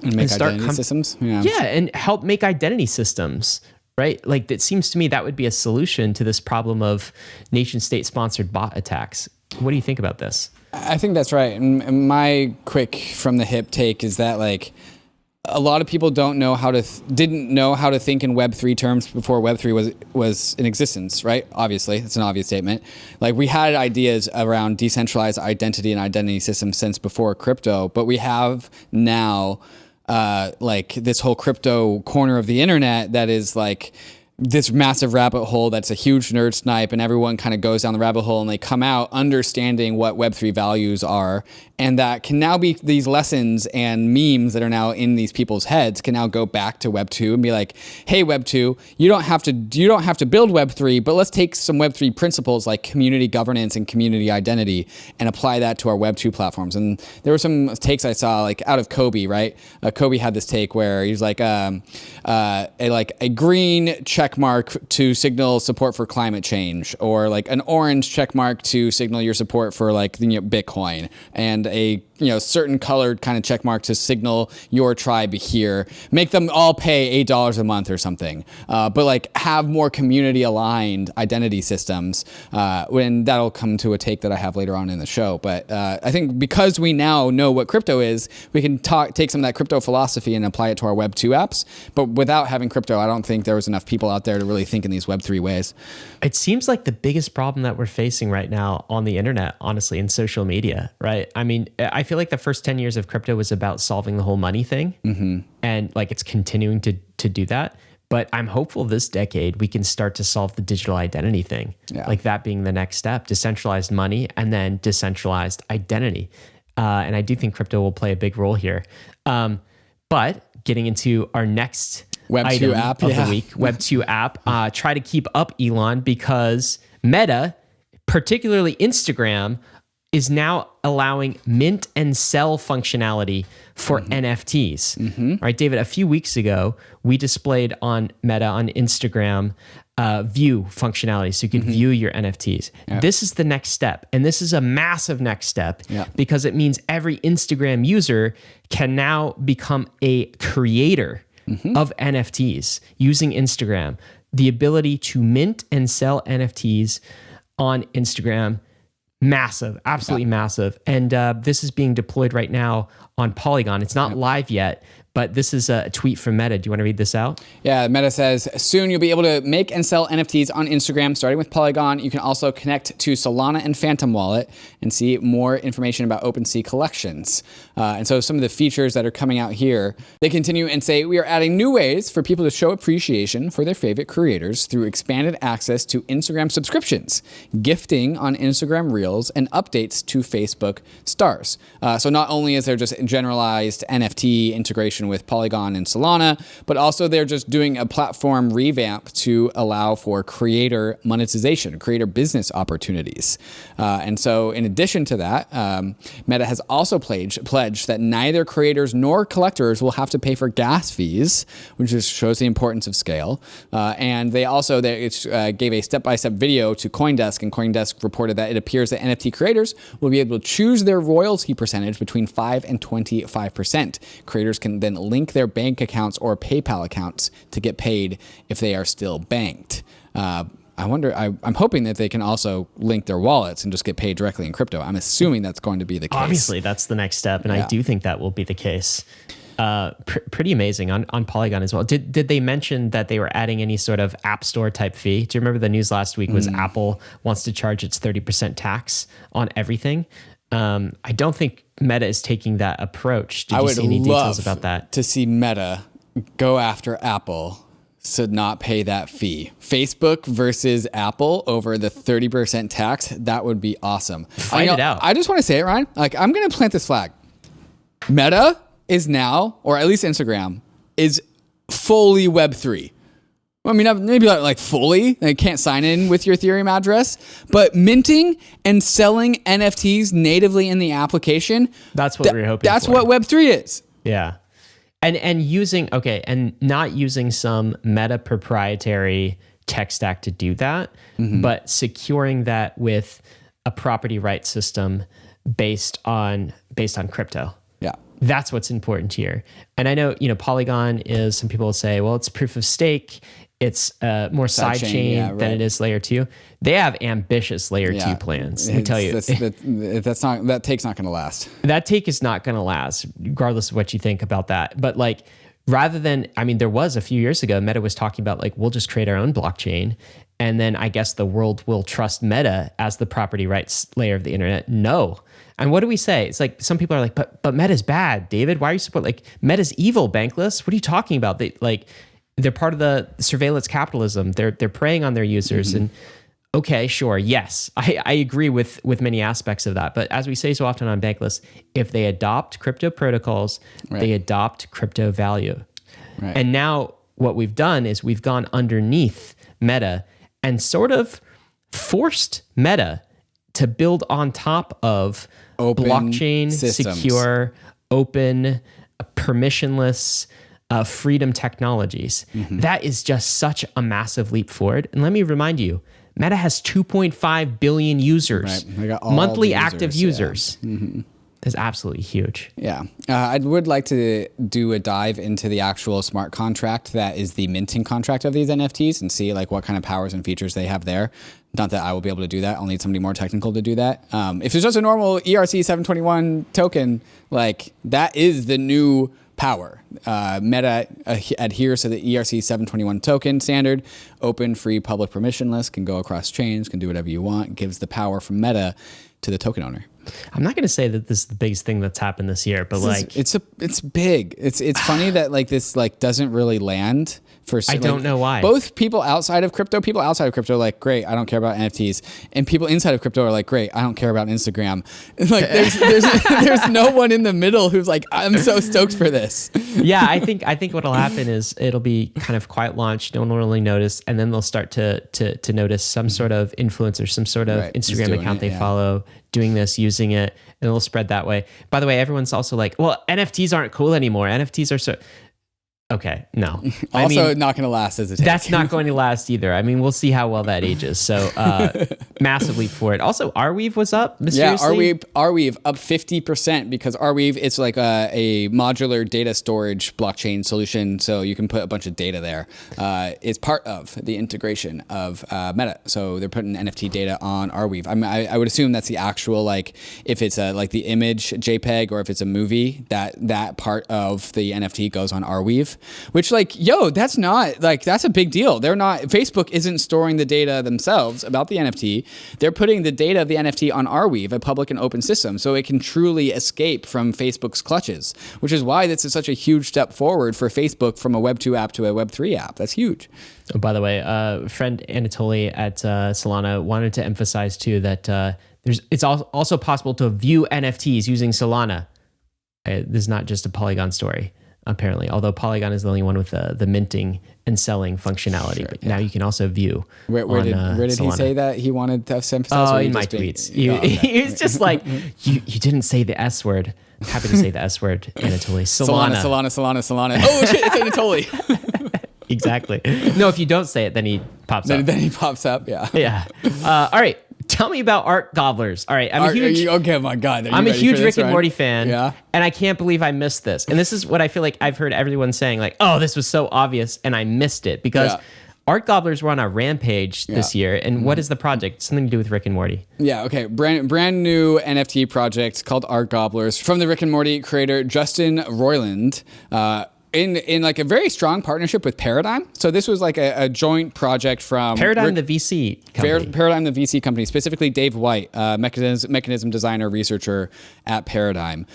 and make identity systems? Yeah, and help make identity systems, right? Like, it seems to me that would be a solution to this problem of nation state sponsored bot attacks. What do you think about this? I think that's right. And my quick from the hip take is that like a lot of people didn't know how to think in Web3 terms before Web3 was in existence, right? Obviously, it's an obvious statement. Like, we had ideas around decentralized identity and identity systems since before crypto, but we have now like this whole crypto corner of the internet that is like this massive rabbit hole that's a huge nerd snipe, and everyone kind of goes down the rabbit hole and they come out understanding what Web3 values are. And that can now be these lessons and memes that are now in these people's heads can now go back to Web2 and be like, hey, Web2, you don't have to build Web3, but let's take some Web3 principles like community governance and community identity and apply that to our Web2 platforms. And there were some takes I saw like out of Kobe, right? Kobe had this take where he was like, a green check mark to signal support for climate change, or like an orange check mark to signal your support for like Bitcoin, and a certain colored kind of check mark to signal your tribe here. Make them all pay $8 a month or something. But like have more community aligned identity systems. When that'll come to a take that I have later on in the show. But I think because we now know what crypto is, we can take some of that crypto philosophy and apply it to our Web 2 apps. But without having crypto, I don't think there was enough people out there to really think in these Web 3 ways. It seems like the biggest problem that we're facing right now on the internet, honestly, in social media, right? I mean, I feel like the first 10 years of crypto was about solving the whole money thing. And like it's continuing to do that. But I'm hopeful this decade we can start to solve the digital identity thing. Like that being the next step, decentralized money and then decentralized identity. And I do think crypto will play a big role here. But getting into our next Web 2 app of the week, Web 2 app, try to keep up, Elon, because Meta, particularly Instagram, is now allowing mint and sell functionality for NFTs. Right, David, a few weeks ago, we displayed on Meta on Instagram view functionality, so you can view your NFTs. This is the next step, and this is a massive next step because it means every Instagram user can now become a creator of NFTs using Instagram. The ability to mint and sell NFTs on Instagram, massive, absolutely massive. And this is being deployed right now on Polygon. It's not live yet, but this is a tweet from Meta. Do you want to read this out? Yeah, Meta says, soon you'll be able to make and sell NFTs on Instagram, starting with Polygon. You can also connect to Solana and Phantom Wallet and see more information about OpenSea collections. And so some of the features that are coming out here, they continue and say, we are adding new ways for people to show appreciation for their favorite creators through expanded access to Instagram subscriptions, gifting on Instagram Reels, and updates to Facebook Stars. So not only is there just generalized NFT integration with Polygon and Solana, but also they're just doing a platform revamp to allow for creator monetization, creator business opportunities. And so in addition to that, Meta has also pledged that neither creators nor collectors will have to pay for gas fees, which just shows the importance of scale. And they also gave a step-by-step video to CoinDesk, and CoinDesk reported that it appears that NFT creators will be able to choose their royalty percentage between 5 and 25%. Creators can then link their bank accounts or PayPal accounts to get paid if they are still banked. I'm hoping that they can also link their wallets and just get paid directly in crypto. I'm assuming that's going to be the case. Obviously, that's the next step, and I do think that will be the case. Pretty amazing on Polygon as well. Did they mention that they were adding any sort of app store type fee? Do you remember the news last week was Apple wants to charge its 30% tax on everything? I don't think Meta is taking that approach. Did you see any details about that? To see Meta go after Apple to not pay that fee. Facebook versus Apple over the 30% tax. That would be awesome. Fight it out. I just want to say it, Ryan. Like, I'm going to plant this flag. Meta is now, or at least Instagram, is fully Web3. I mean, maybe like fully. They can't sign in with your Ethereum address, but minting and selling NFTs natively in the application. That's what we're hoping for. That's what Web3 is. Yeah. And not using some Meta proprietary tech stack to do that, but securing that with a property rights system based on crypto. Yeah. That's what's important here. And I know, Polygon is, some people will say, well, it's proof of stake. It's more sidechain than it is layer 2. They have ambitious layer 2 plans. Let me tell you. That take's not going to last. That take is not going to last, regardless of what you think about that. But rather than, there was a few years ago, Meta was talking about we'll just create our own blockchain. And then I guess the world will trust Meta as the property rights layer of the internet. No. And what do we say? It's like, some people are like, but Meta's bad, David. Why are you supporting, Meta's evil, Bankless? What are you talking about? They're part of the surveillance capitalism. They're preying on their users. And okay, sure. Yes, I agree with many aspects of that. But as we say so often on Bankless, if they adopt crypto protocols, they adopt crypto value. Right. And now what we've done is we've gone underneath Meta and sort of forced Meta to build on top of open blockchain, systems. Secure, open, permissionless, freedom technologies. That is just such a massive leap forward. And let me remind you, Meta has 2.5 billion users, monthly active users. is absolutely huge. Yeah. I would like to do a dive into the actual smart contract that is the minting contract of these NFTs and see like what kind of powers and features they have there. Not that I will be able to do that. I'll need somebody more technical to do that. If it's just a normal ERC 721 token, like that is the new power. Meta adheres to the ERC 721 token standard. Open, free, public, permissionless, can go across chains, can do whatever you want. Gives the power from Meta to the token owner. I'm not going to say that this is the biggest thing that's happened this year, but it's big. It's funny that like this like doesn't really land for. I don't know why. Both people outside of crypto are like, great, I don't care about NFTs, and people inside of crypto are like, great, I don't care about Instagram. Like there's no one in the middle who's like, I'm so stoked for this. Yeah, I think what'll happen is it'll be kind of quiet launch. No one will really notice, and then they'll start to notice some sort of influencer, some sort of Instagram account they follow doing this, using it, and it'll spread that way. By the way, everyone's also like, well, NFTs aren't cool anymore. NFTs are so... Okay, no. Also not going to last as a take. That's not going to last either. I mean, we'll see how well that ages. So massive leap for it. Also, Arweave was up mysteriously. Yeah, Arweave up 50% because Arweave, it's like a modular data storage blockchain solution. So you can put a bunch of data there. It's part of the integration of Meta. So they're putting NFT data on Arweave. I would assume that's the actual, like, if it's like the image JPEG or if it's a movie, that part of the NFT goes on Arweave. Which, like, that's not, like, that's a big deal. Facebook isn't storing the data themselves about the NFT. They're putting the data of the NFT on Arweave, a public and open system, so it can truly escape from Facebook's clutches, which is why this is such a huge step forward for Facebook from a Web 2 app to a Web 3 app. That's huge. Oh, by the way, friend Anatoly at Solana wanted to emphasize, too, that it's also possible to view NFTs using Solana. This is not just a Polygon story. Apparently, although Polygon is the only one with the minting and selling functionality. Sure, but now you can also view. Where did he say that he wanted to emphasize? Oh, in my tweets. He was just like, you didn't say the S word. Happy to say the S word, Anatoly. Solana. Oh, shit, it's Anatoly. Exactly. No, if you don't say it, then he pops up. Then he pops up, yeah. Yeah. All right. Tell me about Art Gobblers. All right, okay, my God. I'm a huge Rick and Morty fan, and I can't believe I missed this. And this is what I feel like I've heard everyone saying, like, oh, this was so obvious, and I missed it. Because Art Gobblers were on a rampage this year, and what is the project? Something to do with Rick and Morty. Yeah, okay. Brand new NFT project called Art Gobblers from the Rick and Morty creator Justin Roiland. In like a very strong partnership with Paradigm. So this was like a joint project from Paradigm, the VC company. Paradigm, the VC company, specifically Dave White, mechanism designer, researcher at Paradigm.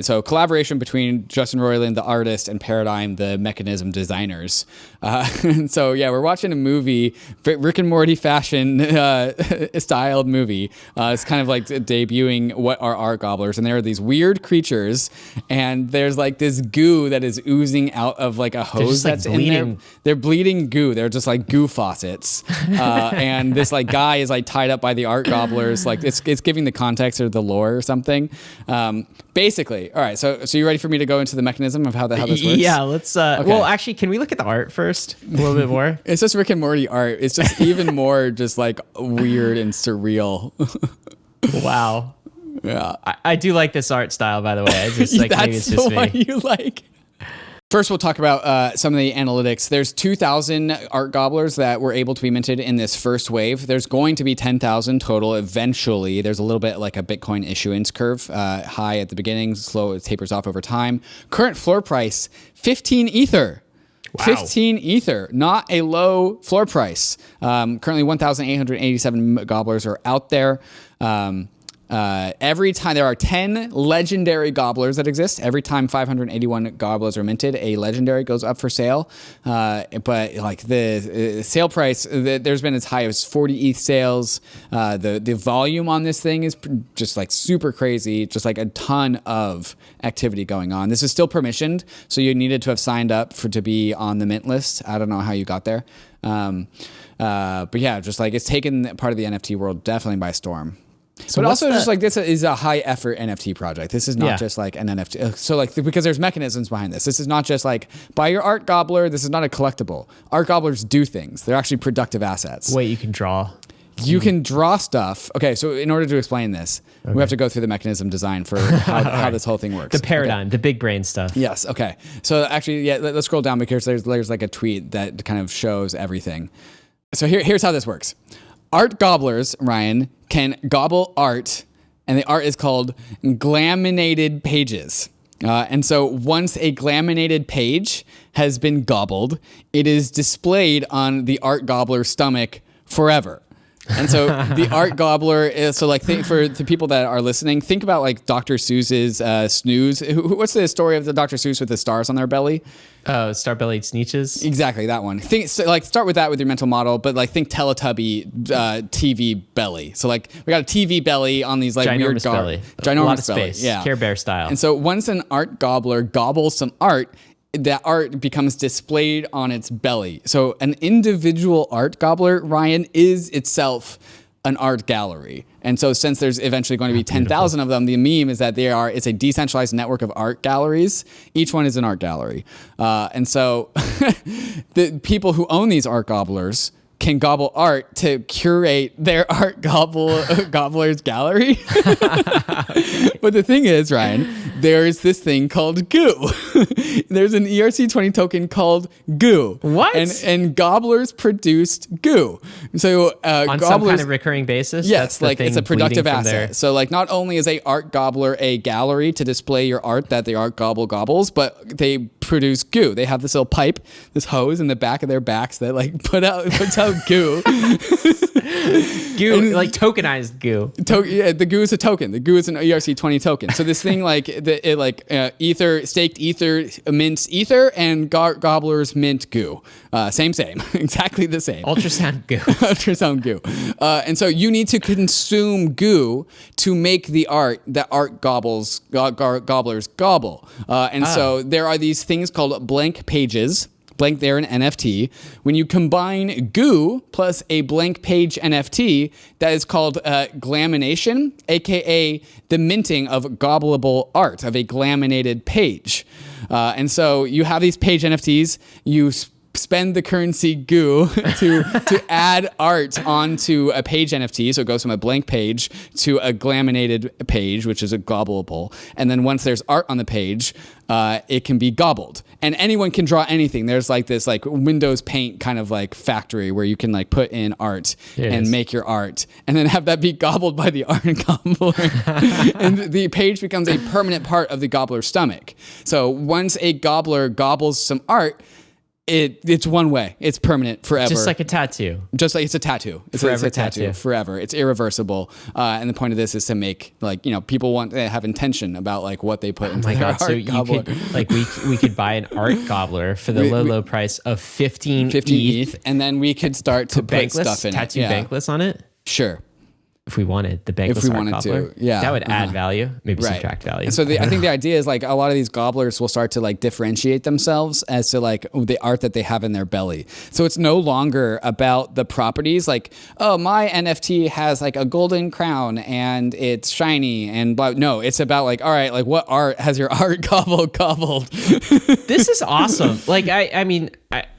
So collaboration between Justin Roiland, the artist, and Paradigm, the mechanism designers. And so yeah, we're watching a movie, Rick and Morty fashion styled movie. It's kind of like debuting what are Art Gobblers, and there are these weird creatures, and there's like this goo that is oozing out of like a hose that's bleeding. in there. They're bleeding goo. They're just like goo faucets. And this like guy is like tied up by the Art Gobblers. Like it's giving the context or the lore or something. Basically, all right. So you ready for me to go into the mechanism of how this works? Yeah, let's. Okay. Well, actually, can we look at the art first a little bit more? It's just Rick and Morty art. It's just even more just like weird and surreal. Wow. Yeah, I do like this art style, by the way. I just like maybe it's just the one you like. First, we'll talk about some of the analytics. There's 2,000 Art Gobblers that were able to be minted in this first wave. There's going to be 10,000 total eventually. There's a little bit like a Bitcoin issuance curve. High at the beginning, slow, it tapers off over time. Current floor price, 15 Ether. Wow. 15 Ether, not a low floor price. Currently, 1,887 Gobblers are out there. Every time there are 10 legendary Gobblers that exist. Every time 581 Gobblers are minted, a legendary goes up for sale. But like the sale price, there's been as high as 40 ETH sales. The volume on this thing is just like super crazy. Just like a ton of activity going on. This is still permissioned, so you needed to have signed up to be on the mint list. I don't know how you got there. But yeah, just like it's taken part of the NFT world definitely by storm. So but also just like this is a high effort NFT project. This is not just like an NFT. So like because there's mechanisms behind this. This is not just like buy your Art Gobbler. This is not a collectible. Art Gobblers do things. They're actually productive assets. Wait, you can draw. You can draw stuff. Okay, so in order to explain this, we have to go through the mechanism design for how this whole thing works. The paradigm, the big brain stuff. Yes, okay. So actually, yeah, let's scroll down because there's like a tweet that kind of shows everything. So here's how this works. Art gobblers, Ryan, can gobble art, and the art is called glaminated pages. And so once a glaminated page has been gobbled, it is displayed on the art gobbler's stomach forever. And so the art gobbler is, so like for the people that are listening, think about like Dr. Seuss's Snooze. What's the story of the Dr. Seuss with the stars on their belly? Star-bellied Sneetches. Exactly, that one. Start with that with your mental model, but like think Teletubby TV belly. So like we got a TV belly on these like ginormous weird belly. Ginormous a lot of belly. space. Yeah. Care Bear style. And so once an art gobbler gobbles some art, that art becomes displayed on its belly. So an individual art gobbler, Ryan, is itself an art gallery. And so since there's eventually going to be 10,000 of them, the meme is that it's a decentralized network of art galleries. Each one is an art gallery. And so the people who own these art gobblers can gobble art to curate their art gobbler's gallery. But the thing is, Ryan, there's this thing called goo. There's an ERC20 token called goo. What? And gobblers produced goo. So on gobblers, some kind of recurring basis? yes, like it's a productive asset. There. So like not only is a art gobbler a gallery to display your art that the art gobbles, but they produce goo. They have this little pipe, this hose in the back of their backs that like puts out goo. Goo, like tokenized goo. Yeah, the goo is a token. The goo is an ERC20 token. So this thing staked ether mints ether, and gobblers mint goo. Same. Exactly the same. Ultrasound goo. Ultrasound goo. And so you need to consume goo to make the art that art gobblers gobble. So there are these things called blank pages. Blank, they're an NFT. When you combine goo plus a blank page NFT, that is called glamination, aka the minting of gobbleable art, of a glaminated page. And so you have these page NFTs, you spend the currency goo to add art onto a page NFT. So it goes from a blank page to a glaminated page, which is a gobbleable. And then once there's art on the page, it can be gobbled. And anyone can draw anything. There's like this like Windows Paint kind of like factory where you can like put in art and make your art and then have that be gobbled by the art gobbler. And the page becomes a permanent part of the gobbler's stomach. So once a gobbler gobbles some art, it's one way. It's permanent forever. Just like a tattoo. Just like it's a tattoo. It's a tattoo forever. It's irreversible. And the point of this is to make people want to have intention about like what they put into their art gobbler. We could buy an art gobbler for the low price of 15 ETH, and then we could start to put stuff in tattoo it. bankless on it. Sure. If we wanted the bankless art gobbler, that would add value, maybe subtract value. And so I think the idea is like a lot of these gobblers will start to like differentiate themselves as to like the art that they have in their belly. So it's no longer about the properties like, oh, my NFT has like a golden crown and it's shiny and blah. No, it's about like, all right, like what art has your art gobbled? This is awesome. Like, I mean,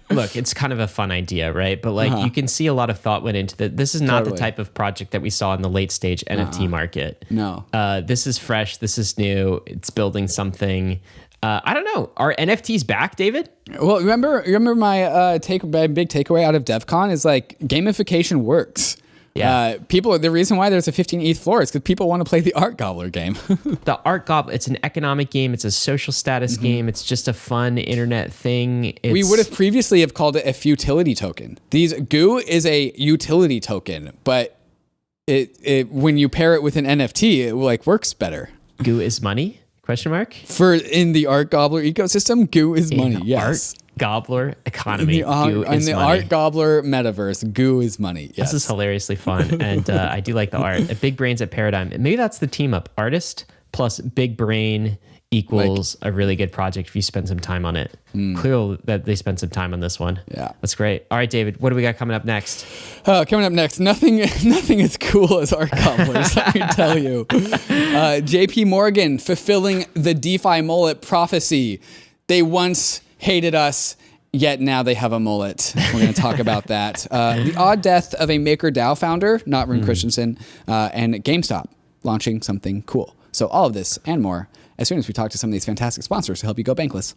look, it's kind of a fun idea, right? But like you can see a lot of thought went into that. This is not the type of project that we saw in the late stage NFT market. No. This is fresh. This is new. It's building something. I don't know. Are NFTs back, David? Well, remember my big takeaway out of DevCon is like gamification works. Yeah. The reason why there's a 15 ETH floor is because people want to play the art gobbler game. The art gobbler, it's an economic game. It's a social status game. It's just a fun internet thing. We would have previously have called it a futility token. Goo is a utility token, but it when you pair it with an NFT, it like works better. Goo is money? Question mark? In the art gobbler ecosystem, goo is money. Yes. Art gobbler economy. In the art gobbler metaverse, goo is money. Yes. This is hilariously fun, and I do like the art. Big brains at Paradigm. Maybe that's the team up. Artist plus big brain equals a really good project if you spend some time on it. Clear that they spent some time on this one. Yeah, that's great. All right, David, what do we got coming up next? Coming up next, nothing as cool as art gobblers. Let me tell you. JPMorgan fulfilling the DeFi mullet prophecy. They once hated us. Yet now they have a mullet. We're going to talk about that. The odd death of a MakerDAO founder, not Rune Christensen, and GameStop launching something cool. So all of this and more as soon as we talk to some of these fantastic sponsors to help you go bankless.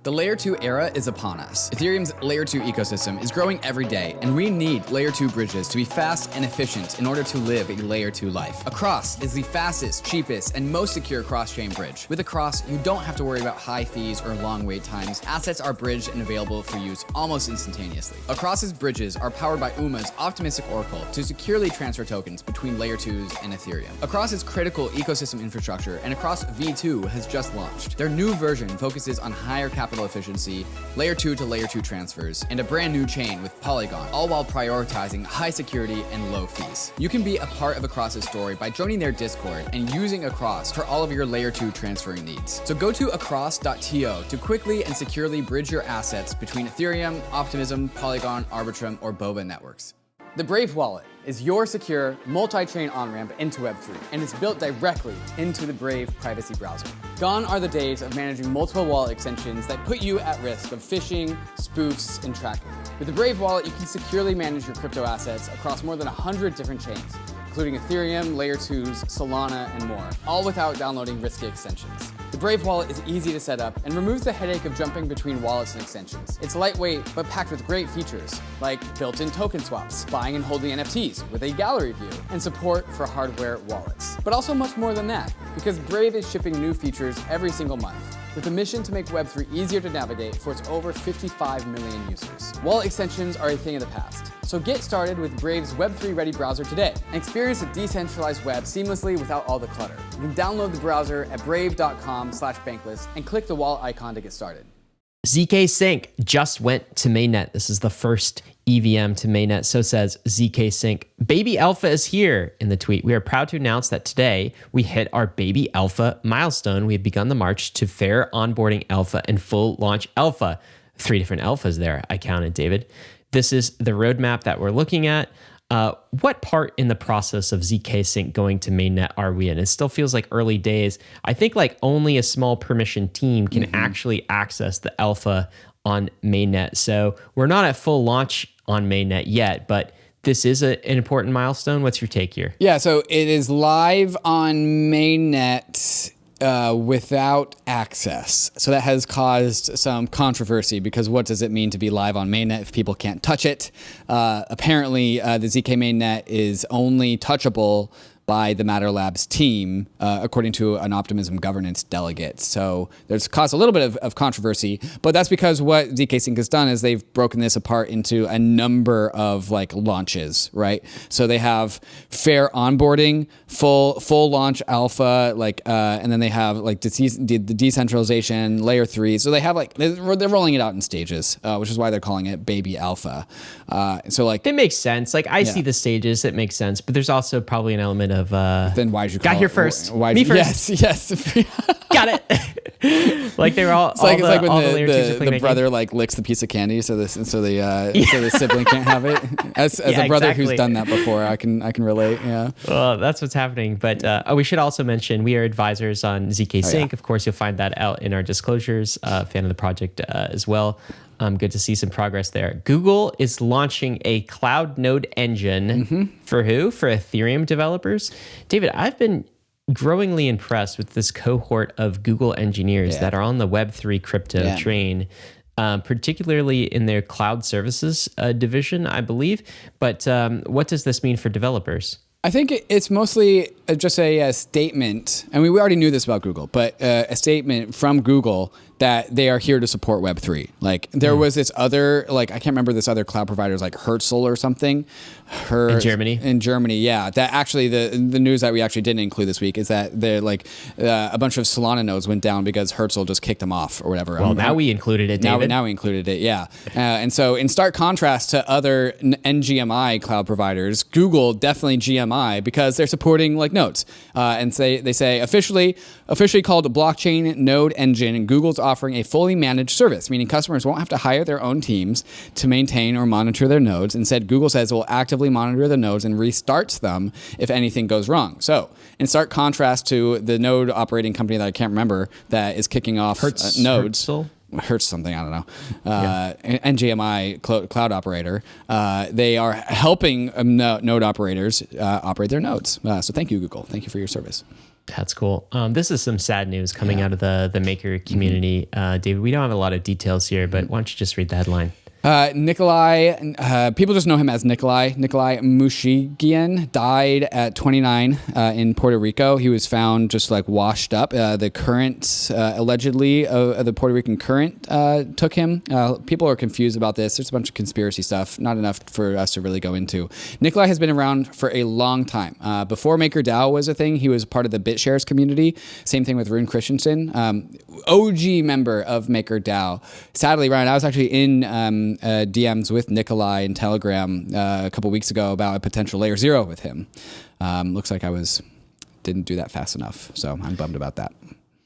The Layer 2 era is upon us. Ethereum's Layer 2 ecosystem is growing every day, and we need Layer 2 bridges to be fast and efficient in order to live a Layer 2 life. Across is the fastest, cheapest, and most secure cross-chain bridge. With Across, you don't have to worry about high fees or long wait times. Assets are bridged and available for use almost instantaneously. Across's bridges are powered by UMA's optimistic oracle to securely transfer tokens between Layer 2s and Ethereum. Across is critical ecosystem infrastructure, and Across V2 has just launched. Their new version focuses on higher capital efficiency, Layer 2 to Layer 2 transfers, and a brand new chain with Polygon, all while prioritizing high security and low fees. You can be a part of Across's story by joining their Discord and using Across for all of your Layer 2 transferring needs. So go to across.to to quickly and securely bridge your assets between Ethereum, Optimism, Polygon, Arbitrum, or Boba networks. The Brave Wallet is your secure multi-chain on-ramp into Web3, and it's built directly into the Brave privacy browser. Gone are the days of managing multiple wallet extensions that put you at risk of phishing, spoofs, and tracking. With the Brave Wallet, you can securely manage your crypto assets across more than 100 different chains, including Ethereum, Layer 2s, Solana, and more, all without downloading risky extensions. The Brave Wallet is easy to set up and removes the headache of jumping between wallets and extensions. It's lightweight, but packed with great features, like built-in token swaps, buying and holding NFTs with a gallery view, and support for hardware wallets. But also much more than that, because Brave is shipping new features every single month, with a mission to make Web3 easier to navigate for its over 55 million users. Wallet extensions are a thing of the past, so get started with Brave's Web3-ready browser today and experience a decentralized web seamlessly without all the clutter. You can download the browser at brave.com/bankless and click the wallet icon to get started. zkSync just went to mainnet. This is the first EVM to mainnet, so says zkSync. Baby Alpha is here in the tweet. We are proud to announce that today we hit our Baby Alpha milestone. We have begun the march to fair onboarding alpha and full launch alpha. 3 different alphas there, I counted, David. This is the roadmap that we're looking at. What part in the process of zkSync going to mainnet are we in? It still feels like early days. I think like only a small permission team can actually access the alpha on mainnet. So we're not at full launch on mainnet yet, but this is an important milestone. What's your take here? Yeah, so it is live on mainnet without access. So that has caused some controversy because what does it mean to be live on mainnet if people can't touch it? Apparently, the ZK mainnet is only touchable by the Matter Labs team, according to an Optimism governance delegate. So there's caused a little bit of controversy, but that's because what zkSync has done is they've broken this apart into a number of like launches, right? So they have fair onboarding, full launch alpha, like, and then they have like the decentralization, layer 3. So they have like, they're rolling it out in stages, which is why they're calling it Baby Alpha. So like, it makes sense. Like I see the stages, it makes sense, but there's also probably an element of then why'd you call got here it? first? Why'd Me you, first. Yes. Got it. Like they were all. It's like when the brother game. like licks the piece of candy, so the sibling can't have it. As a brother who's done that before, I can relate. Yeah. Well, that's what's happening. But we should also mention we are advisors on zkSync. Oh, yeah. Of course, you'll find that out in our disclosures. Fan of the project as well. Good to see some progress there. Google is launching a cloud node engine for who? For Ethereum developers. David, I've been growingly impressed with this cohort of Google engineers that are on the Web3 crypto train, particularly in their cloud services division, I believe. But what does this mean for developers? I think it's mostly just a statement. I mean, we already knew this about Google, but a statement from Google that they are here to support Web3. Like there was this other, like I can't remember this other cloud providers like Herzl or something. In Germany? In Germany, yeah. That actually, the news that we actually didn't include this week is that they're like a bunch of Solana nodes went down because Herzl just kicked them off or whatever. Well, now we included it, David. Now we included it, yeah. And so in stark contrast to other NGMI cloud providers, Google definitely GMI because they're supporting like nodes. And they say officially called a blockchain node engine, and Google's offering a fully managed service, meaning customers won't have to hire their own teams to maintain or monitor their nodes. Instead, Google says it will actively monitor the nodes and restarts them if anything goes wrong. So, in stark contrast to the node operating company that I can't remember that is kicking off nodes. Herzl? Hertz something, I don't know, NGMI cloud operator. They are helping node operators operate their nodes. So thank you, Google. Thank you for your service. That's cool. This is some sad news coming out of the maker community. David, we don't have a lot of details here, but why don't you just read the headline? Nikolai, people just know him as Nikolai. Nikolai Mushigian died at 29 in Puerto Rico. He was found just like washed up. The current, allegedly, the Puerto Rican current took him. People are confused about this. There's a bunch of conspiracy stuff, not enough for us to really go into. Nikolai has been around for a long time. Before MakerDAO was a thing, he was part of the BitShares community. Same thing with Rune Christensen, OG member of MakerDAO. Sadly, Ryan, I was actually in DMs with Nikolai in Telegram a couple weeks ago about a potential layer 0 with him. Looks like didn't do that fast enough, so I'm bummed about that.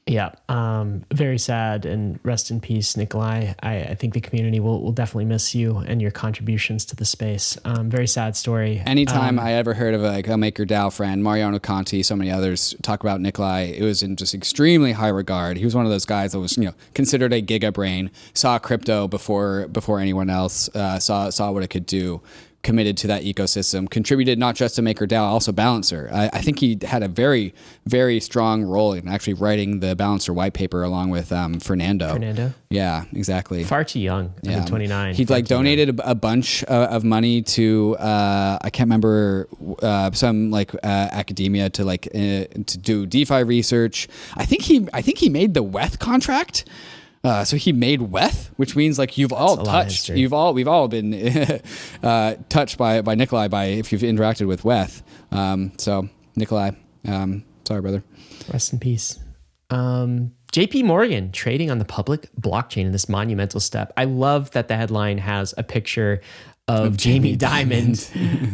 Yeah, very sad, and rest in peace, Nikolai. I think the community will definitely miss you and your contributions to the space. Very sad story. Anytime I ever heard of a MakerDAO friend, Mariano Conti, so many others talk about Nikolai, it was in just extremely high regard. He was one of those guys that was considered a giga brain, saw crypto before anyone else, saw what it could do. Committed to that ecosystem, contributed not just to MakerDAO, also Balancer. I think he had a very, very strong role in actually writing the Balancer white paper along with Fernando. Fernando? Yeah, exactly. Far too young. I mean, 29. He donated a bunch of money to I can't remember some academia to do DeFi research. I think he made the WETH contract. So he made WETH, which means we've all been touched by Nikolai if you've interacted with WETH. So Nikolai, sorry, brother. Rest in peace. JPMorgan trading on the public blockchain in this monumental step. I love that the headline has a picture of Jamie Dimon.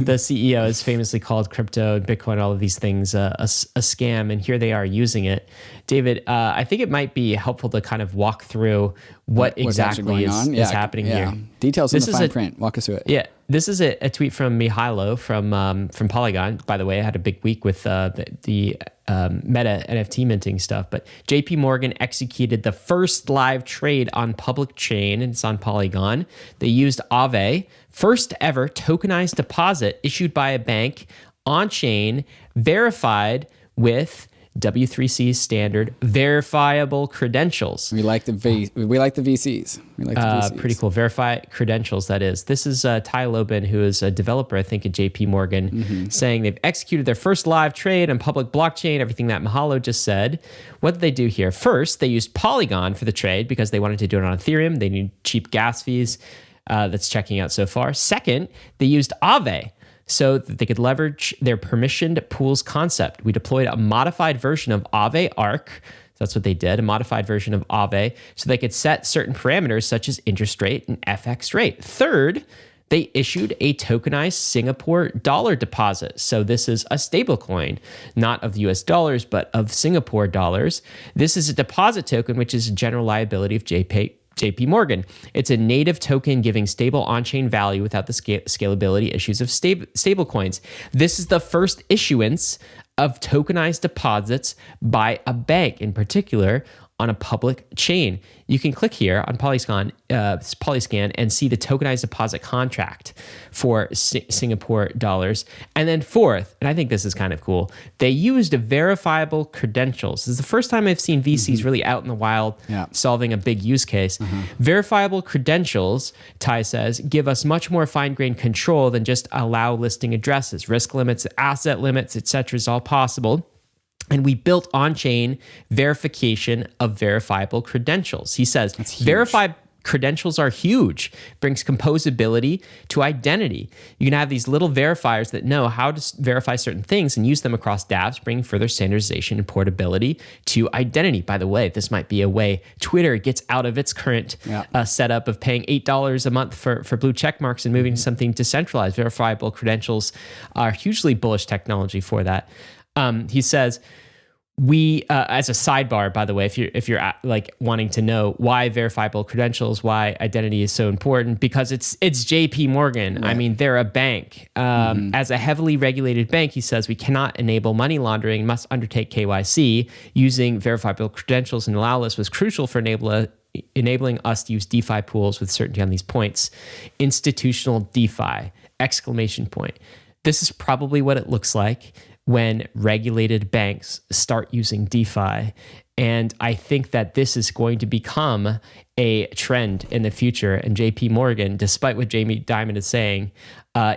The CEO has famously called crypto, Bitcoin, all of these things a scam, and here they are using it. David, I think it might be helpful to kind of walk through what exactly is happening here. Details in the fine print. Walk us through it. Yeah, this is a tweet from Mihailo from Polygon. By the way, I had a big week with the Meta NFT minting stuff, but JPMorgan executed the first live trade on public chain, and it's on Polygon. They used Aave, first ever tokenized deposit issued by a bank on chain, verified with W3C's standard verifiable credentials. We like the VCs. We like the VCs. Pretty cool. Verify credentials, that is. This is Ty Lobin, who is a developer, I think, at JPMorgan, saying they've executed their first live trade on public blockchain, everything that Mahalo just said. What did they do here? First, they used Polygon for the trade because they wanted to do it on Ethereum. They need cheap gas fees. That's checking out so far. Second, they used Aave so that they could leverage their permissioned pools concept. We deployed a modified version of Aave Arc. That's what they did, a modified version of Aave, so they could set certain parameters such as interest rate and FX rate. Third, they issued a tokenized Singapore dollar deposit. So this is a stablecoin, not of US dollars, but of Singapore dollars. This is a deposit token, which is a general liability of JPMorgan. It's a native token giving stable on-chain value without the scalability issues of stablecoins. This is the first issuance of tokenized deposits by a bank, in particular on a public chain. You can click here on Polyscan and see the tokenized deposit contract for Singapore dollars. And then fourth, and I think this is kind of cool, they used verifiable credentials. This is the first time I've seen VCs really out in the wild solving a big use case. Verifiable credentials, Ty says, give us much more fine-grained control than just allow listing addresses. Risk limits, asset limits, etc. is all possible. And we built on-chain verification of verifiable credentials. He says, verified credentials are huge, brings composability to identity. You can have these little verifiers that know how to verify certain things and use them across dApps, bringing further standardization and portability to identity. By the way, this might be a way Twitter gets out of its current setup of paying $8 a month for blue check marks and moving to something decentralized. Verifiable credentials are hugely bullish technology for that. He says, we, as a sidebar, by the way, if you're like wanting to know why verifiable credentials, why identity is so important, because it's JPMorgan. Right. I mean, they're a bank. As a heavily regulated bank, he says we cannot enable money laundering, must undertake KYC. Using verifiable credentials and allow list was crucial for enabling us to use DeFi pools with certainty on these points. Institutional DeFi, exclamation point. This is probably what it looks like when regulated banks start using DeFi. And I think that this is going to become a trend in the future. And JPMorgan, despite what Jamie Dimon is saying,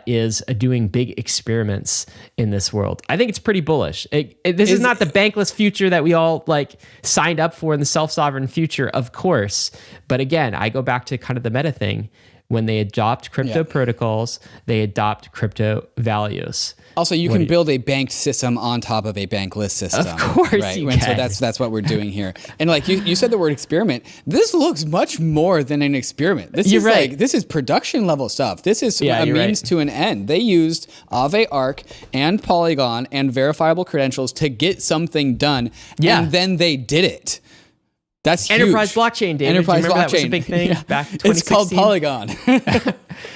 is doing big experiments in this world. I think it's pretty bullish. This is not the bankless future that we all like signed up for in the self-sovereign future, of course. But again, I go back to kind of the meta thing. When they adopt crypto protocols, they adopt crypto values. Also, you can build a banked system on top of a bankless system. Of course, right? You can. So that's what we're doing here. And like you said the word experiment. This looks much more than an experiment. This is right. This is production level stuff. This is a means to an end. They used Aave Arc and Polygon and verifiable credentials to get something done, and then they did it. That's huge. Enterprise blockchain, David. Enterprise blockchain. That was a big thing back in 2016? It's called Polygon.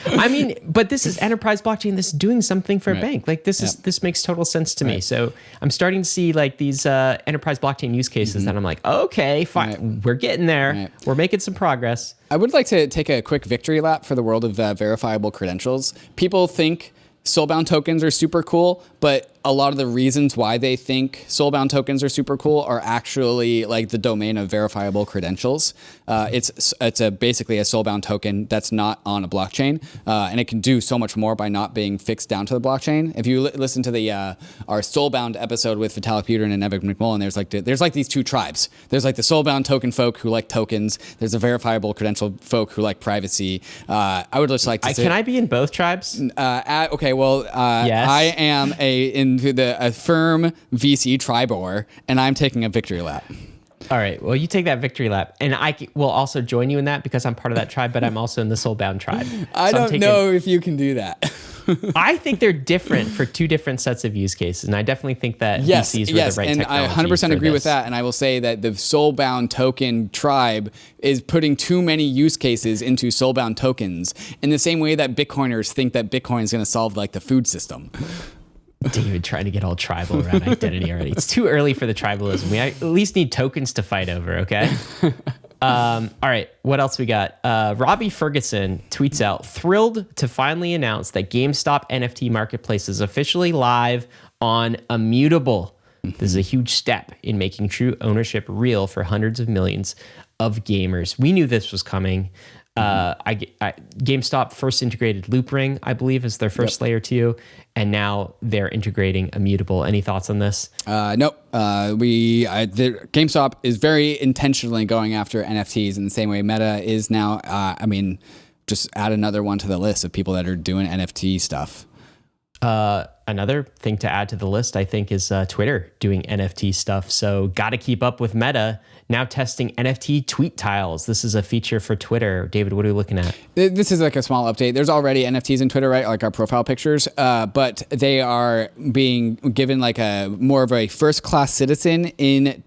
I mean, but this is enterprise blockchain. This is doing something for a bank. Like this makes total sense to me. So I'm starting to see like these enterprise blockchain use cases that I'm like, okay, fine, we're getting there. We're making some progress. I would like to take a quick victory lap for the world of verifiable credentials. People think soulbound tokens are super cool, but a lot of the reasons why they think soulbound tokens are super cool are actually like the domain of verifiable credentials. It's basically a soulbound token that's not on a blockchain, and it can do so much more by not being fixed down to the blockchain. If you listen to the our soulbound episode with Vitalik Buterin and Evan McMullen, there's like these two tribes. There's like the soulbound token folk who like tokens. There's the verifiable credential folk who like privacy. I would just like to say, can I be in both tribes? Okay, well, yes. I am into a firm VC tribor, and I'm taking a victory lap. All right. Well, you take that victory lap, and I will also join you in that because I'm part of that tribe, but I'm also in the soulbound tribe. I don't know if you can do that. I think they're different for two different sets of use cases, and I definitely think that VCs were the right and technology. I 100% agree this. with that. And I will say that the soulbound token tribe is putting too many use cases into soulbound tokens in the same way that Bitcoiners think that Bitcoin is going to solve like the food system. David trying to get all tribal around identity already. It's too early for the tribalism. We at least need tokens to fight over, okay? All right, what else we got? Robbie Ferguson tweets out, thrilled to finally announce that GameStop NFT marketplace is officially live on Immutable. This is a huge step in making true ownership real for hundreds of millions of gamers. We knew this was coming. GameStop first integrated Loop Ring, I believe, as their first layer 2, and now they're integrating Immutable. Any thoughts on this? Nope. GameStop is very intentionally going after NFTs in the same way Meta is now. Just add another one to the list of people that are doing NFT stuff. Another thing to add to the list, I think, is Twitter doing NFT stuff. So got to keep up with Meta. Now testing NFT Tweet Tiles. This is a feature for Twitter. David, what are we looking at? This is like a small update. There's already NFTs in Twitter, right? Like our profile pictures, but they are being given like a more of a first-class citizen in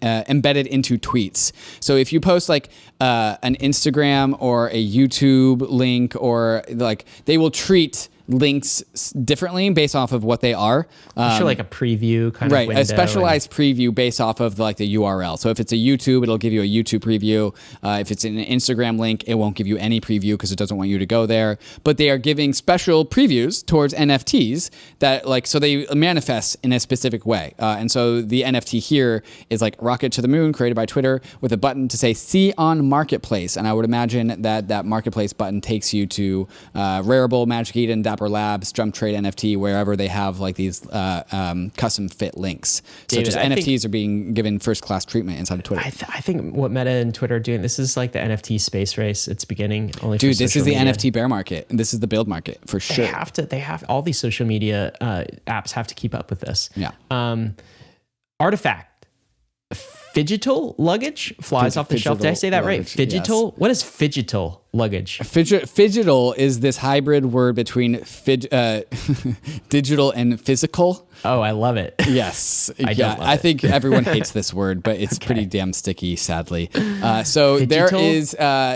embedded into tweets. So if you post like an Instagram or a YouTube link, or like they will treat links differently based off of what they are. Sure, like a preview kind of window. Right, a specialized preview based off of like the URL. So if it's a YouTube, it'll give you a YouTube preview. If it's an Instagram link, it won't give you any preview because it doesn't want you to go there. But they are giving special previews towards NFTs that like, so they manifest in a specific way. And so the NFT here is like Rocket to the Moon created by Twitter with a button to say see on Marketplace. And I would imagine that Marketplace button takes you to Rarible, Magic Eden, Dapper Labs, Jump Trade NFT, wherever they have like these custom fit links. David, so just NFTs are being given first class treatment inside of Twitter. I think what Meta and Twitter are doing, this is like the NFT space race. It's beginning only. Dude, for this is the media. NFT bear market. And this is the build market for sure. They have all these social media apps have to keep up with this. Yeah. Artifact. Phygital luggage flies off the shelf. Did I say that luggage, right? Phygital? Yes. What is Phygital luggage? Phygital is this hybrid word between digital and physical. Oh, I love it. Yes. I think everyone hates this word, but it's pretty damn sticky, sadly. So Phygital? there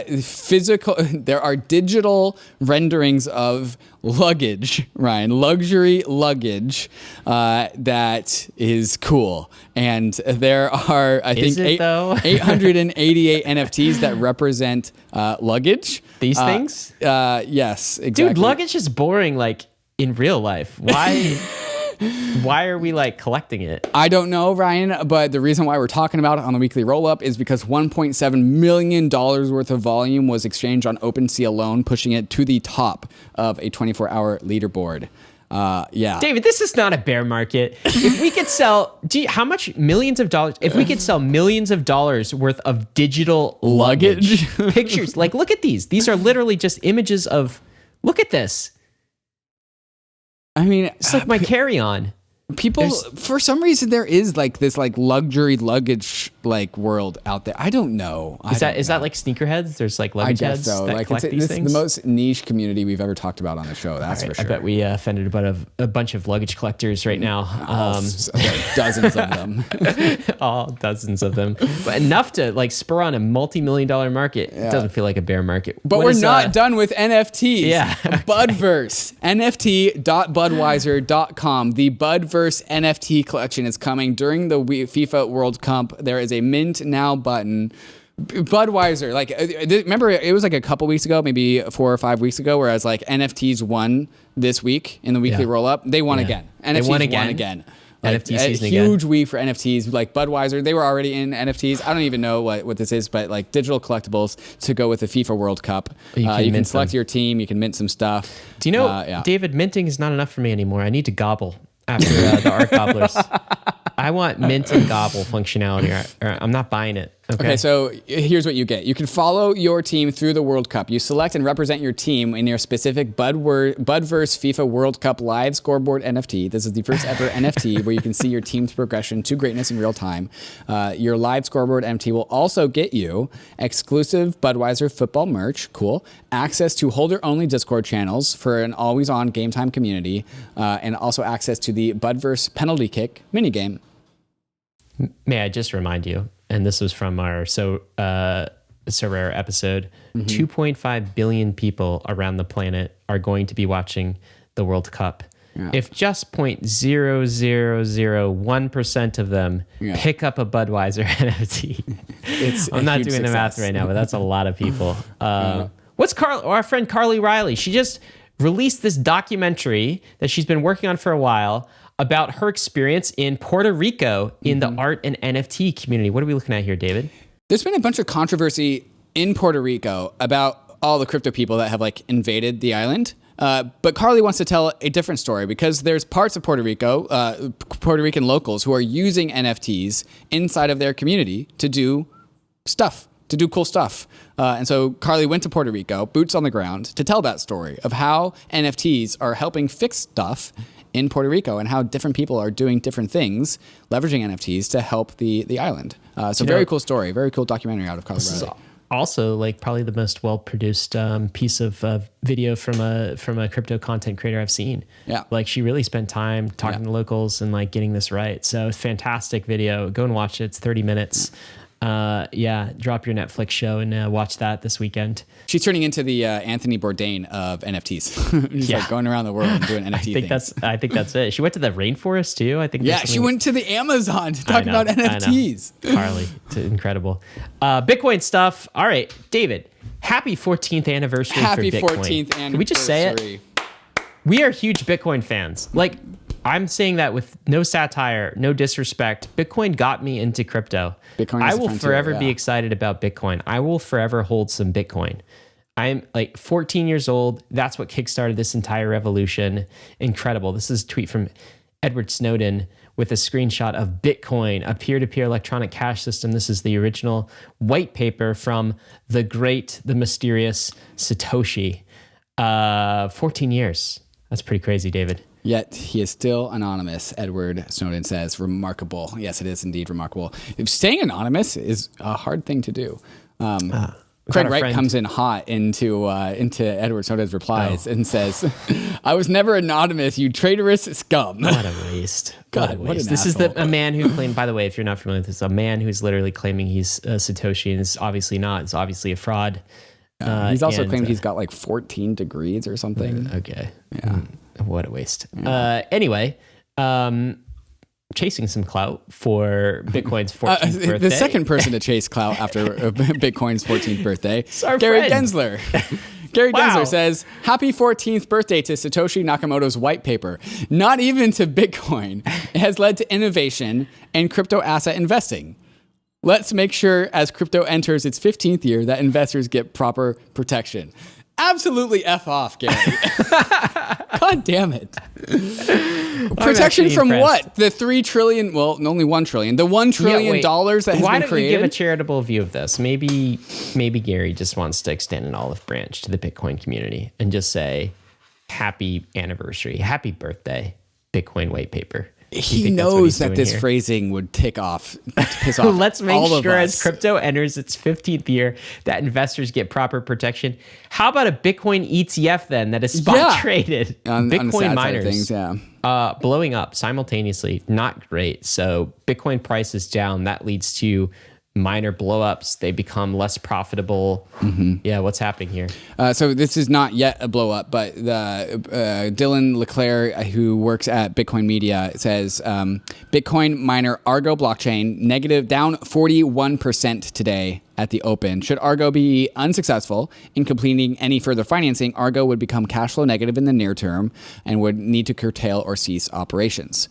is physical, there are digital renderings of luggage, Ryan, luxury luggage that is cool. And there are I Is think it, though? 888 NFTs that represent Luggage. These things? Yes, exactly. Dude, Luggage is boring, like, in real life. Why are we like collecting it? I don't know, Ryan, but the reason why we're talking about it on the weekly roll-up is because $1.7 million worth of volume was exchanged on OpenSea alone, pushing it to the top of a 24-hour leaderboard. Yeah. David, this is not a bear market. If we could sell, how much millions of dollars? If we could sell millions of dollars worth of digital luggage pictures, like look at these. These are literally just images of. Look at this. I mean, it's like my carry-on. People, for some reason, there is like this like luxury luggage like world out there. I don't know. Is that like sneakerheads? There's like luggage heads that like collect these things? It's the most niche community we've ever talked about on the show. That's for sure. I bet we offended a bunch of luggage collectors right now. Dozens of them. All dozens of them. But enough to like spur on a multi-million-dollar market. Yeah. It doesn't feel like a bear market. But we're not done with NFTs. Yeah. Okay. Budverse. NFT.budweiser.com. The Budverse NFT collection is coming during the FIFA World Cup. There is a mint now button. Budweiser, like, remember it was like a couple weeks ago, maybe 4 or 5 weeks ago, where I was like, NFTs won this week in the weekly roll up. They won again. NFTs won again. Like, NFT season huge week for NFTs. Like Budweiser, they were already in NFTs. I don't even know what this is, but like digital collectibles to go with the FIFA World Cup. You can select your team. You can mint some stuff. Do you know, David, minting is not enough for me anymore. I need to gobble after the art gobblers. I want mint and gobble functionality, or I'm not buying it. Okay, so here's what you get. You can follow your team through the World Cup. You select and represent your team in your specific Budverse FIFA World Cup live scoreboard NFT. This is the first ever NFT where you can see your team's progression to greatness in real time. Your live scoreboard NFT will also get you exclusive Budweiser football merch, cool, access to holder-only Discord channels for an always-on game time community, and also access to the Budverse penalty kick minigame. May I just remind you, and this was from our So Rare episode, 2.5 billion people around the planet are going to be watching the World Cup. Yeah. If just 0.0001% of them pick up a Budweiser NFT, I'm not doing the math right now, but that's a lot of people. What's our friend Carly Riley? She just released this documentary that she's been working on for a while about her experience in Puerto Rico in the art and NFT community. What are we looking at here, David? There's been a bunch of controversy in Puerto Rico about all the crypto people that have like invaded the island. But Carly wants to tell a different story because there's parts of Puerto Rico, Puerto Rican locals who are using NFTs inside of their community to do stuff, to do cool stuff. And so Carly went to Puerto Rico, boots on the ground, to tell that story of how NFTs are helping fix stuff in Puerto Rico and how different people are doing different things, leveraging NFTs to help the island. So very cool story, very cool documentary out of Carly Riley. Also, like probably the most well-produced piece of video from a crypto content creator I've seen. Yeah, like she really spent time talking to locals and like getting this right. So fantastic video. Go and watch it. It's 30 minutes. Drop your Netflix show and watch that this weekend. She's turning into the Anthony Bourdain of NFTs. She's like going around the world and doing NFT things. I think that's it. She went to the rainforest too. I think. Yeah, she went to the Amazon to talk about NFTs. Carly, it's incredible. Bitcoin stuff. All right, David. Happy 14th anniversary for Bitcoin. Happy 14th anniversary. Can we just say it? We are huge Bitcoin fans. Like, I'm saying that with no satire, no disrespect. Bitcoin got me into crypto. I will forever be excited about Bitcoin. I will forever hold some Bitcoin. I'm like 14 years old. That's what kickstarted this entire revolution. Incredible. This is a tweet from Edward Snowden with a screenshot of Bitcoin, a peer-to-peer electronic cash system. This is the original white paper from the mysterious Satoshi. 14 years. That's pretty crazy, David. Yet he is still anonymous, Edward Snowden says. Remarkable. Yes, it is indeed remarkable. Staying anonymous is a hard thing to do. Craig Wright comes in hot into Edward Snowden's replies and says, "I was never anonymous, you traitorous scum." What a waste. God, what an This asshole. is a man who claimed, by the way, if you're not familiar with this, a man who's literally claiming he's Satoshi and is obviously not. It's obviously a fraud. He's also claimed he's got like 14 degrees or something. Okay. Yeah. What a waste. Anyway, chasing some clout for Bitcoin's 14th birthday. The second person to chase clout after Bitcoin's 14th birthday, our Gary friend. Gensler. Gary Gensler says, happy 14th birthday to Satoshi Nakamoto's white paper. Not even to Bitcoin. It has led to innovation and crypto asset investing. Let's make sure as crypto enters its 15th year that investors get proper protection. Absolutely F off, Gary. God damn it. Protection from impressed. what? The 3 trillion, well, only 1 trillion. The $1 trillion that has been created? Why don't you give a charitable view of this? Maybe Gary just wants to extend an olive branch to the Bitcoin community and just say, happy anniversary, happy birthday, Bitcoin white paper. He knows that this phrasing would piss off Let's make all sure of as us. crypto enters its 15th year that investors get proper protection. How about a Bitcoin ETF then that is spot traded? On the Bitcoin sad miners side of things, blowing up simultaneously. Not great. So Bitcoin price is down. That leads to miner blowups. They become less profitable. Yeah, what's happening here? So this is not yet a blow up, but Dylan Leclerc, who works at Bitcoin Media, says Bitcoin miner Argo blockchain negative down 41% today at the open. Should Argo be unsuccessful in completing any further financing, Argo would become cash flow negative in the near term and would need to curtail or cease operations.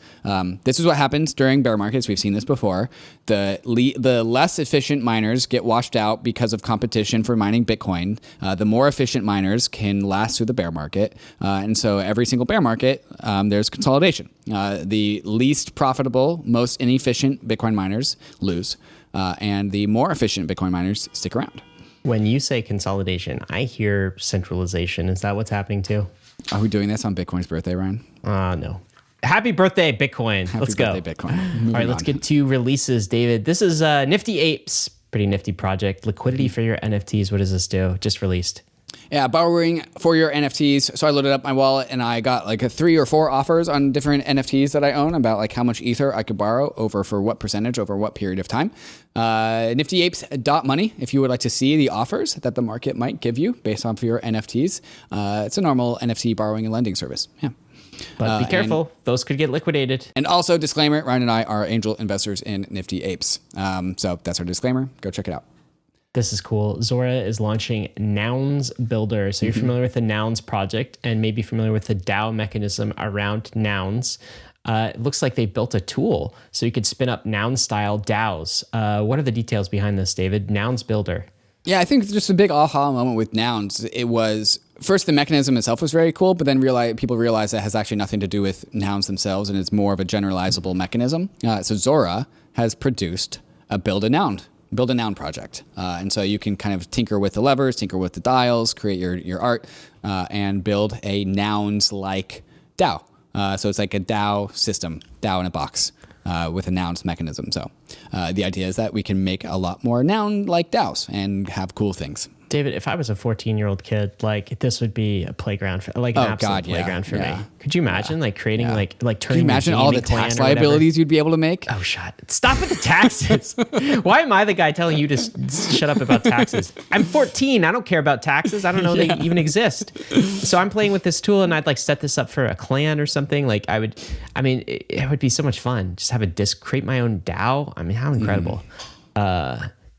This is what happens during bear markets. We've seen this before. The less efficient miners get washed out because of competition for mining Bitcoin. The more efficient miners can last through the bear market. And so every single bear market, there's consolidation. The least profitable, most inefficient Bitcoin miners lose. And the more efficient Bitcoin miners stick around. When you say consolidation, I hear centralization. Is that what's happening too? Are we doing this on Bitcoin's birthday, Ryan? No. Happy birthday, Bitcoin. Let's go. Happy birthday, Bitcoin. All right, let's get to releases, David. This is Nifty Apes. Pretty nifty project. Liquidity for your NFTs. What does this do? Just released. Yeah, borrowing for your NFTs. So I loaded up my wallet and I got like 3 or 4 offers on different NFTs that I own about like how much Ether I could borrow over for what percentage over what period of time. Nifty Apes .money if you would like to see the offers that the market might give you based off of your NFTs. It's a normal NFT borrowing and lending service. Yeah. But be careful. Those could get liquidated. And also, disclaimer, Ryan and I are angel investors in Nifty Apes. So that's our disclaimer. Go check it out. This is cool. Zora is launching Nouns Builder. So you're familiar with the Nouns project and maybe familiar with the DAO mechanism around Nouns. It looks like they built a tool so you could spin up Noun-style DAOs. What are the details behind this, David? Nouns Builder. Yeah, I think it's just a big aha moment with Nouns. It was, first, the mechanism itself was very cool, but then people realized that has actually nothing to do with nouns themselves, and it's more of a generalizable mechanism. So Zora has produced a build a noun project. And so you can kind of tinker with the levers, tinker with the dials, create your art, and build a nouns-like DAO. So it's like a DAO system, DAO in a box, with a nouns mechanism. So the idea is that we can make a lot more noun-like DAOs and have cool things. David, if I was a 14-year-old kid, like this would be a playground, an absolute playground for me. Could you imagine like creating like turning? Can you imagine all the tax liabilities you'd be able to make? Oh, stop with the taxes. Why am I the guy telling you to shut up about taxes? I'm 14. I don't care about taxes. I don't know they even exist. So I'm playing with this tool and I'd like set this up for a clan or something. Like it would be so much fun. Just have a disk, create my own DAO. I mean, how incredible.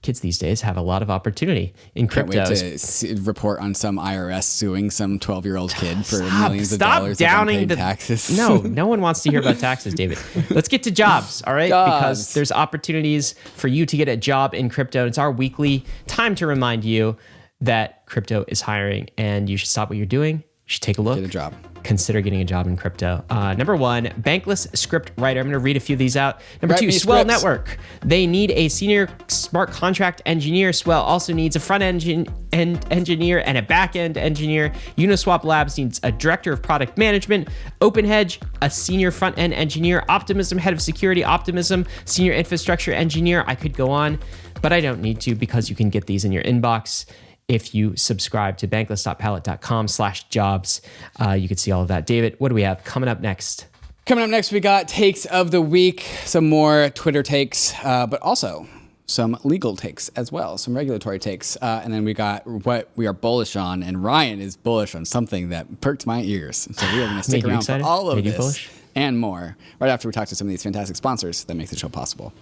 Kids these days have a lot of opportunity in crypto. Can't wait to report on some IRS suing some 12-year-old kid for millions of dollars of unpaid taxes. No one wants to hear about taxes, David. Let's get to jobs, all right? Because there's opportunities for you to get a job in crypto. It's our weekly time to remind you that crypto is hiring and you should stop what you're doing. You should take a look. Get a job. Consider getting a job in crypto. Number 1, Bankless Script Writer. I'm going to read a few of these out. Number 2, Swell Network. They need a senior smart contract engineer. Swell also needs a front-end engineer and a back-end engineer. Uniswap Labs needs a director of product management. OpenHedge, a senior front-end engineer. Optimism, head of security. Optimism, senior infrastructure engineer. I could go on, but I don't need to because you can get these in your inbox. If you subscribe to bankless.pallet.com/jobs, you can see all of that. David, what do we have coming up next? Coming up next, we got takes of the week, some more Twitter takes, but also some legal takes as well, some regulatory takes. And then we got what we are bullish on, and Ryan is bullish on something that perked my ears. So we are going to stick around for all of this. Bullish? and more, right after we talk to some of these fantastic sponsors that make the show possible.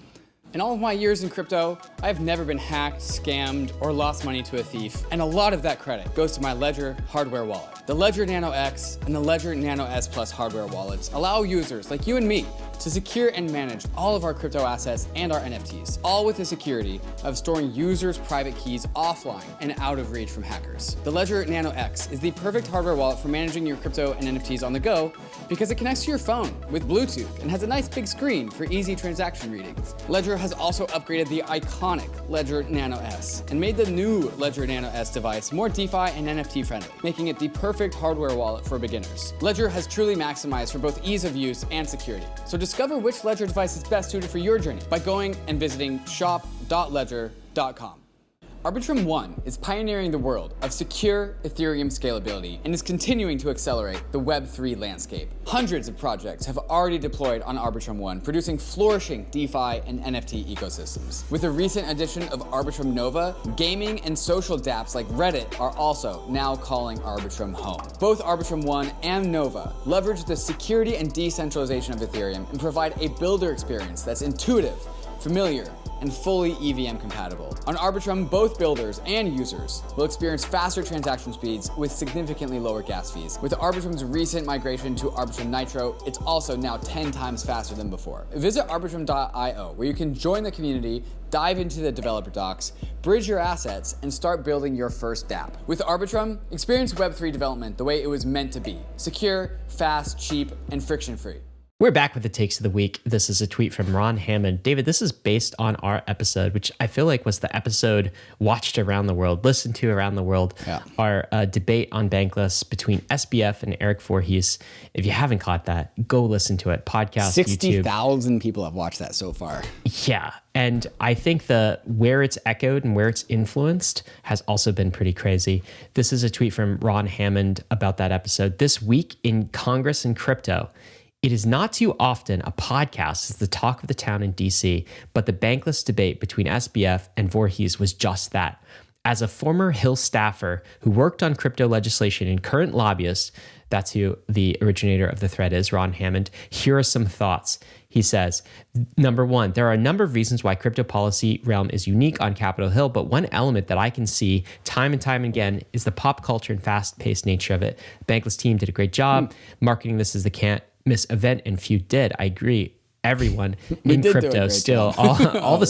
In all of my years in crypto, I've never been hacked, scammed, or lost money to a thief, and a lot of that credit goes to my Ledger hardware wallet. The Ledger Nano X and the Ledger Nano S Plus hardware wallets allow users like you and me to secure and manage all of our crypto assets and our NFTs, all with the security of storing users' private keys offline and out of reach from hackers. The Ledger Nano X is the perfect hardware wallet for managing your crypto and NFTs on the go because it connects to your phone with Bluetooth and has a nice big screen for easy transaction readings. Ledger has also upgraded the iconic Ledger Nano S and made the new Ledger Nano S device more DeFi and NFT friendly, making it the perfect hardware wallet for beginners. Ledger has truly maximized for both ease of use and security. So discover which Ledger device is best suited for your journey by going and visiting shop.ledger.com. Arbitrum 1 is pioneering the world of secure Ethereum scalability and is continuing to accelerate the Web3 landscape. Hundreds of projects have already deployed on Arbitrum 1, producing flourishing DeFi and NFT ecosystems. With the recent addition of Arbitrum Nova, gaming and social dApps like Reddit are also now calling Arbitrum home. Both Arbitrum 1 and Nova leverage the security and decentralization of Ethereum and provide a builder experience that's intuitive, familiar, and fully EVM compatible. On Arbitrum, both builders and users will experience faster transaction speeds with significantly lower gas fees. With Arbitrum's recent migration to Arbitrum Nitro, it's also now 10 times faster than before. Visit arbitrum.io, where you can join the community, dive into the developer docs, bridge your assets, and start building your first dApp. With Arbitrum, experience Web3 development the way it was meant to be: secure, fast, cheap, and friction-free. We're back with the takes of the week. This is a tweet from Ron Hammond. David, this is based on our episode, which I feel like was the episode watched around the world, listened to around the world. Yeah. Our debate on Bankless between SBF and Erik Voorhees. If you haven't caught that, go listen to it. Podcast, 60,000 people have watched that so far. Yeah. And I think the where it's echoed and where it's influenced has also been pretty crazy. This is a tweet from Ron Hammond about that episode. This week in Congress and crypto, it is not too often a podcast is the talk of the town in DC, but the Bankless debate between SBF and Voorhees was just that. As a former Hill staffer who worked on crypto legislation and current lobbyist, that's who the originator of the thread is, Ron Hammond, here are some thoughts. He says, number one, there are a number of reasons why crypto policy realm is unique on Capitol Hill, but one element that I can see time and time again is the pop culture and fast-paced nature of it. The Bankless team did a great job marketing this as the can't miss event, and few did. I agree. Everyone in crypto still, all the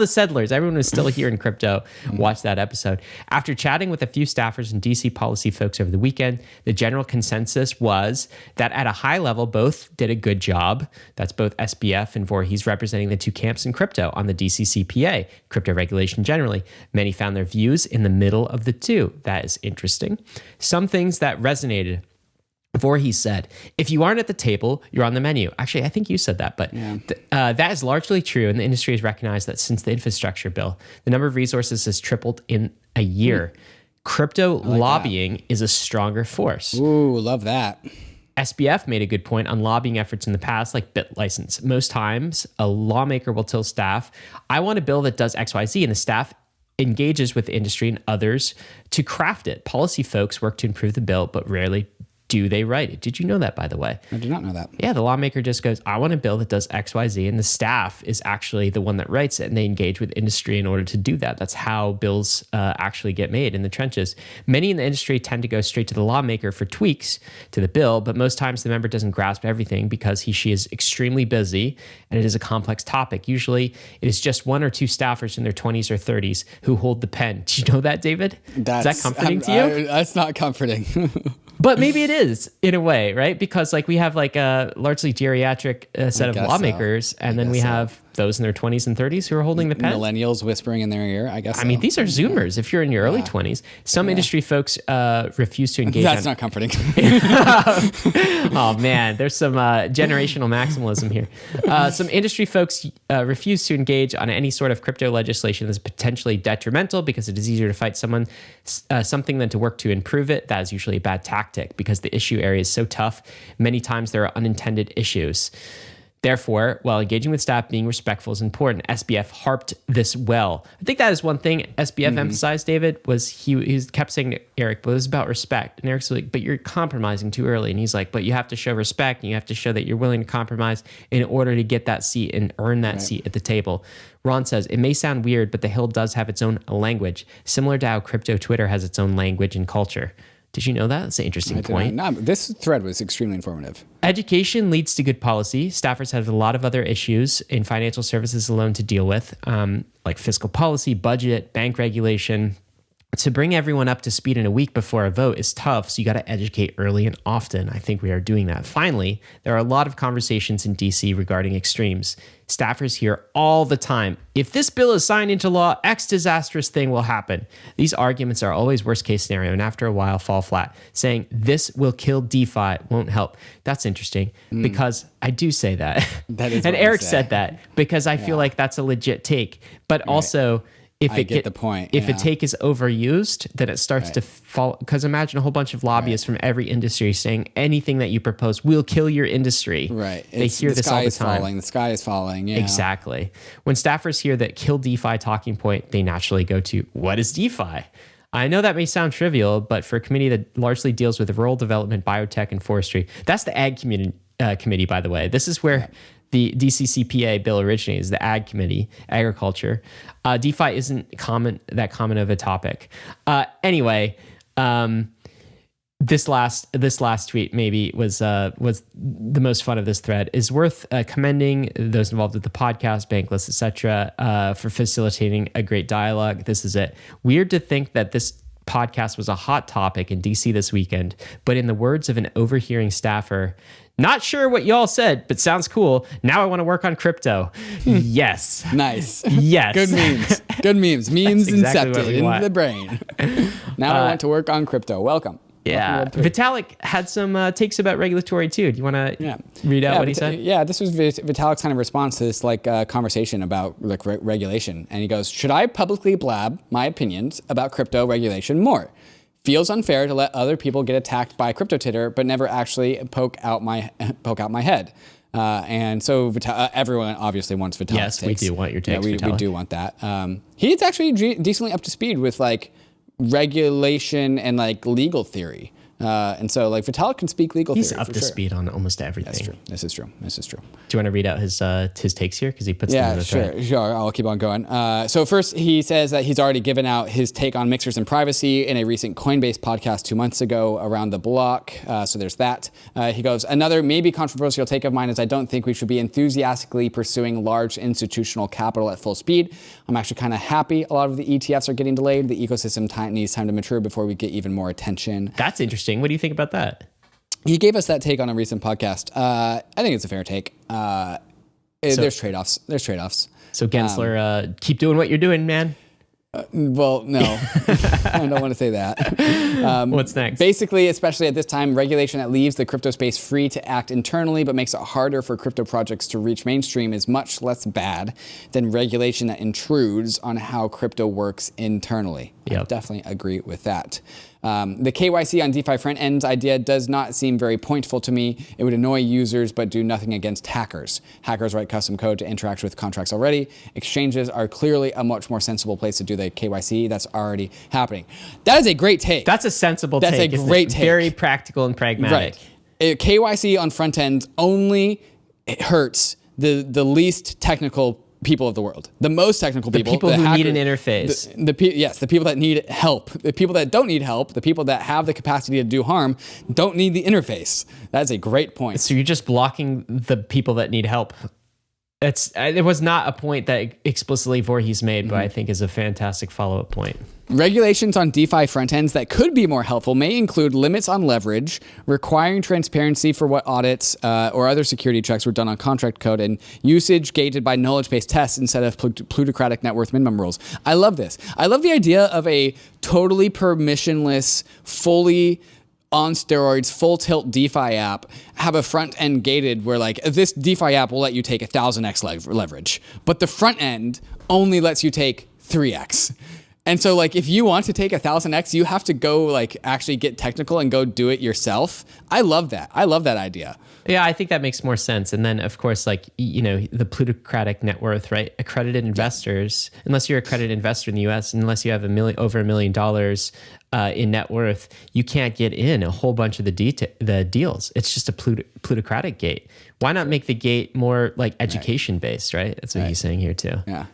settlers, everyone who's still here in crypto watched that episode. After chatting with a few staffers and DC policy folks over the weekend, the general consensus was that at a high level, both did a good job. That's both SBF and Voorhees representing the two camps in crypto on the DC CPA, crypto regulation generally. Many found their views in the middle of the two. That is interesting. Some things that resonated. Voorhees said, if you aren't at the table, you're on the menu. Actually, I think you said that, but that is largely true. And the industry has recognized that since the infrastructure bill, the number of resources has tripled in a year. Crypto lobbying is a stronger force. Ooh, love that. SBF made a good point on lobbying efforts in the past, like BitLicense. Most times, a lawmaker will tell staff, I want a bill that does XYZ, and the staff engages with the industry and others to craft it. Policy folks work to improve the bill, but rarely do they write it. Did you know that, by the way? I did not know that. Yeah, the lawmaker just goes, I want a bill that does X, Y, Z, and the staff is actually the one that writes it, and they engage with industry in order to do that. That's how bills actually get made in the trenches. Many in the industry tend to go straight to the lawmaker for tweaks to the bill, but most times the member doesn't grasp everything because she is extremely busy, and it is a complex topic. Usually, it is just one or two staffers in their 20s or 30s who hold the pen. Do you know that, David? Is that comforting to you? That's not comforting. But maybe it is in a way, right? Because like we have like a largely geriatric set of lawmakers, and then we have those in their 20s and 30s who are holding the pen. Millennials whispering in their ear, I guess. I mean, these are Zoomers if you're in your early 20s. Some industry folks refuse to engage. That's not comforting. Oh, man, there's some generational maximalism here. Some industry folks refuse to engage on any sort of crypto legislation that's potentially detrimental because it is easier to fight something than to work to improve it. That is usually a bad tactic because the issue area is so tough. Many times there are unintended issues. Therefore, while engaging with staff, being respectful is important. SBF harped this well. I think that is one thing SBF emphasized, David, was he kept saying to Erik, but it was about respect. And Erik's like, but you're compromising too early. And he's like, but you have to show respect and you have to show that you're willing to compromise in order to get that seat and earn that seat at the table. Ron says, it may sound weird, but the Hill does have its own language, similar to how crypto Twitter has its own language and culture. Did you know that? That's an interesting point. No, this thread was extremely informative. Education leads to good policy. Staffers have a lot of other issues in financial services alone to deal with, like fiscal policy, budget, bank regulation. To bring everyone up to speed in a week before a vote is tough, so you got to educate early and often. I think we are doing that. Finally, there are a lot of conversations in DC regarding extremes. Staffers hear all the time, if this bill is signed into law, X disastrous thing will happen. These arguments are always worst case scenario and after a while fall flat. Saying this will kill DeFi won't help. That's interesting because I do say that. That is and Erik said that because I feel like that's a legit take. But also... If I get the point. If a take is overused, then it starts to fall. Because imagine a whole bunch of lobbyists from every industry saying anything that you propose will kill your industry. Right. They hear this all the time. The sky is falling. Yeah. Exactly. When staffers hear that kill DeFi talking point, they naturally go to, what is DeFi? I know that may sound trivial, but for a committee that largely deals with rural development, biotech, and forestry, that's the Ag Committee, by the way. This is where... the DCCPA bill originates, the Ag Committee, agriculture. DeFi isn't that common of a topic. Anyway, this last tweet maybe was the most fun of this thread. Is worth commending those involved with the podcast, Bankless, etc., for facilitating a great dialogue. This is it. Weird to think that this podcast was a hot topic in DC this weekend, but in the words of an overhearing staffer, not sure what y'all said, but sounds cool. Now I want to work on crypto. Yes. Nice. Yes. Good memes. Good memes. Memes exactly incepted into the brain. Now I want to work on crypto. Welcome. Yeah. Vitalik had some takes about regulatory too. Do you want to read out what he said? Yeah, this was Vitalik's kind of response to this conversation about regulation. And he goes, should I publicly blab my opinions about crypto regulation more? Feels unfair to let other people get attacked by crypto Twitter, but never actually poke out my head. And so everyone obviously wants Vitalik's takes. Yes, we do want your takes. Yeah, we do want that. He's actually decently up to speed with regulation and legal theory. And so Vitalik can speak legal theory. He's up to speed on almost everything. That's true. This is true. Do you want to read out his takes here? Because he puts them in the thread. Sure. I'll keep on going. So first, he says that he's already given out his take on mixers and privacy in a recent Coinbase podcast 2 months ago around the block. So there's that. He goes, another maybe controversial take of mine is I don't think we should be enthusiastically pursuing large institutional capital at full speed. I'm actually kind of happy a lot of the ETFs are getting delayed. The ecosystem needs time to mature before we get even more attention. That's interesting. What do you think about that? He gave us that take on a recent podcast. I think it's a fair take. There's trade-offs. So Gensler, keep doing what you're doing, man. Well, no, I don't want to say that. What's next? Basically, especially at this time, regulation that leaves the crypto space free to act internally but makes it harder for crypto projects to reach mainstream is much less bad than regulation that intrudes on how crypto works internally. I definitely agree with that. The KYC on DeFi front ends idea does not seem very pointful to me. It would annoy users but do nothing against hackers. Hackers write custom code to interact with contracts already. Exchanges are clearly a much more sensible place to do the KYC. That's already happening. That is a great take. That's a sensible take. That's a great take. Very practical and pragmatic. Right. KYC on front ends only hurts the least technical people of the world. The most technical people. The people who need an interface. The people that need help. The people that don't need help, the people that have the capacity to do harm, don't need the interface. That's a great point. So you're just blocking the people that need help. It was not a point that explicitly Voorhees made, but I think is a fantastic follow-up point. Regulations on DeFi front ends that could be more helpful may include limits on leverage, requiring transparency for what audits or other security checks were done on contract code, and usage gated by knowledge-based tests instead of plutocratic net worth minimum rules. I love this. I love the idea of a totally permissionless, fully on steroids, full tilt DeFi app have a front end gated where this DeFi app will let you take 1,000x leverage, but the front end only lets you take 3x. And so like if you want to take 1000x, you have to go like actually get technical and go do it yourself. I love that. I love that idea. Yeah, I think that makes more sense. And then, of course, like, the plutocratic net worth, right? Accredited investors, unless you're an accredited investor in the US, unless you have over $1 million in net worth, you can't get in a whole bunch of the deals. It's just a plutocratic gate. Why not make the gate more like education based, right? That's what he's saying here too. Yeah.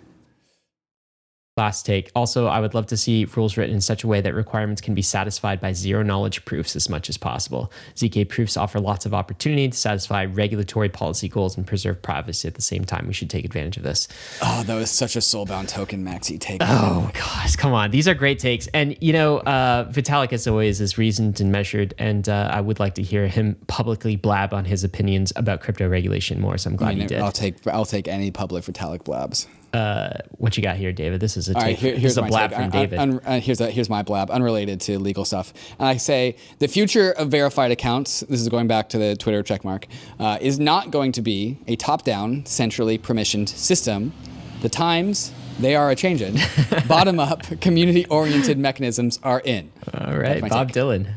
Last take. Also, I would love to see rules written in such a way that requirements can be satisfied by zero knowledge proofs as much as possible. ZK proofs offer lots of opportunity to satisfy regulatory policy goals and preserve privacy at the same time. We should take advantage of this. Oh, that was such a soulbound token maxi take. Oh gosh, come on. These are great takes. And Vitalik, as always, is reasoned and measured. And I would like to hear him publicly blab on his opinions about crypto regulation more. So I'm glad you did. I'll take any public Vitalik blabs. What you got here, David? This is a take. Right, here's a my blab take. from David. Here's my blab, unrelated to legal stuff. And I say the future of verified accounts, this is going back to the Twitter checkmark, is not going to be a top-down, centrally permissioned system. The times, they are a-changin'. Bottom-up, community-oriented mechanisms are in. All right, Bob Dylan.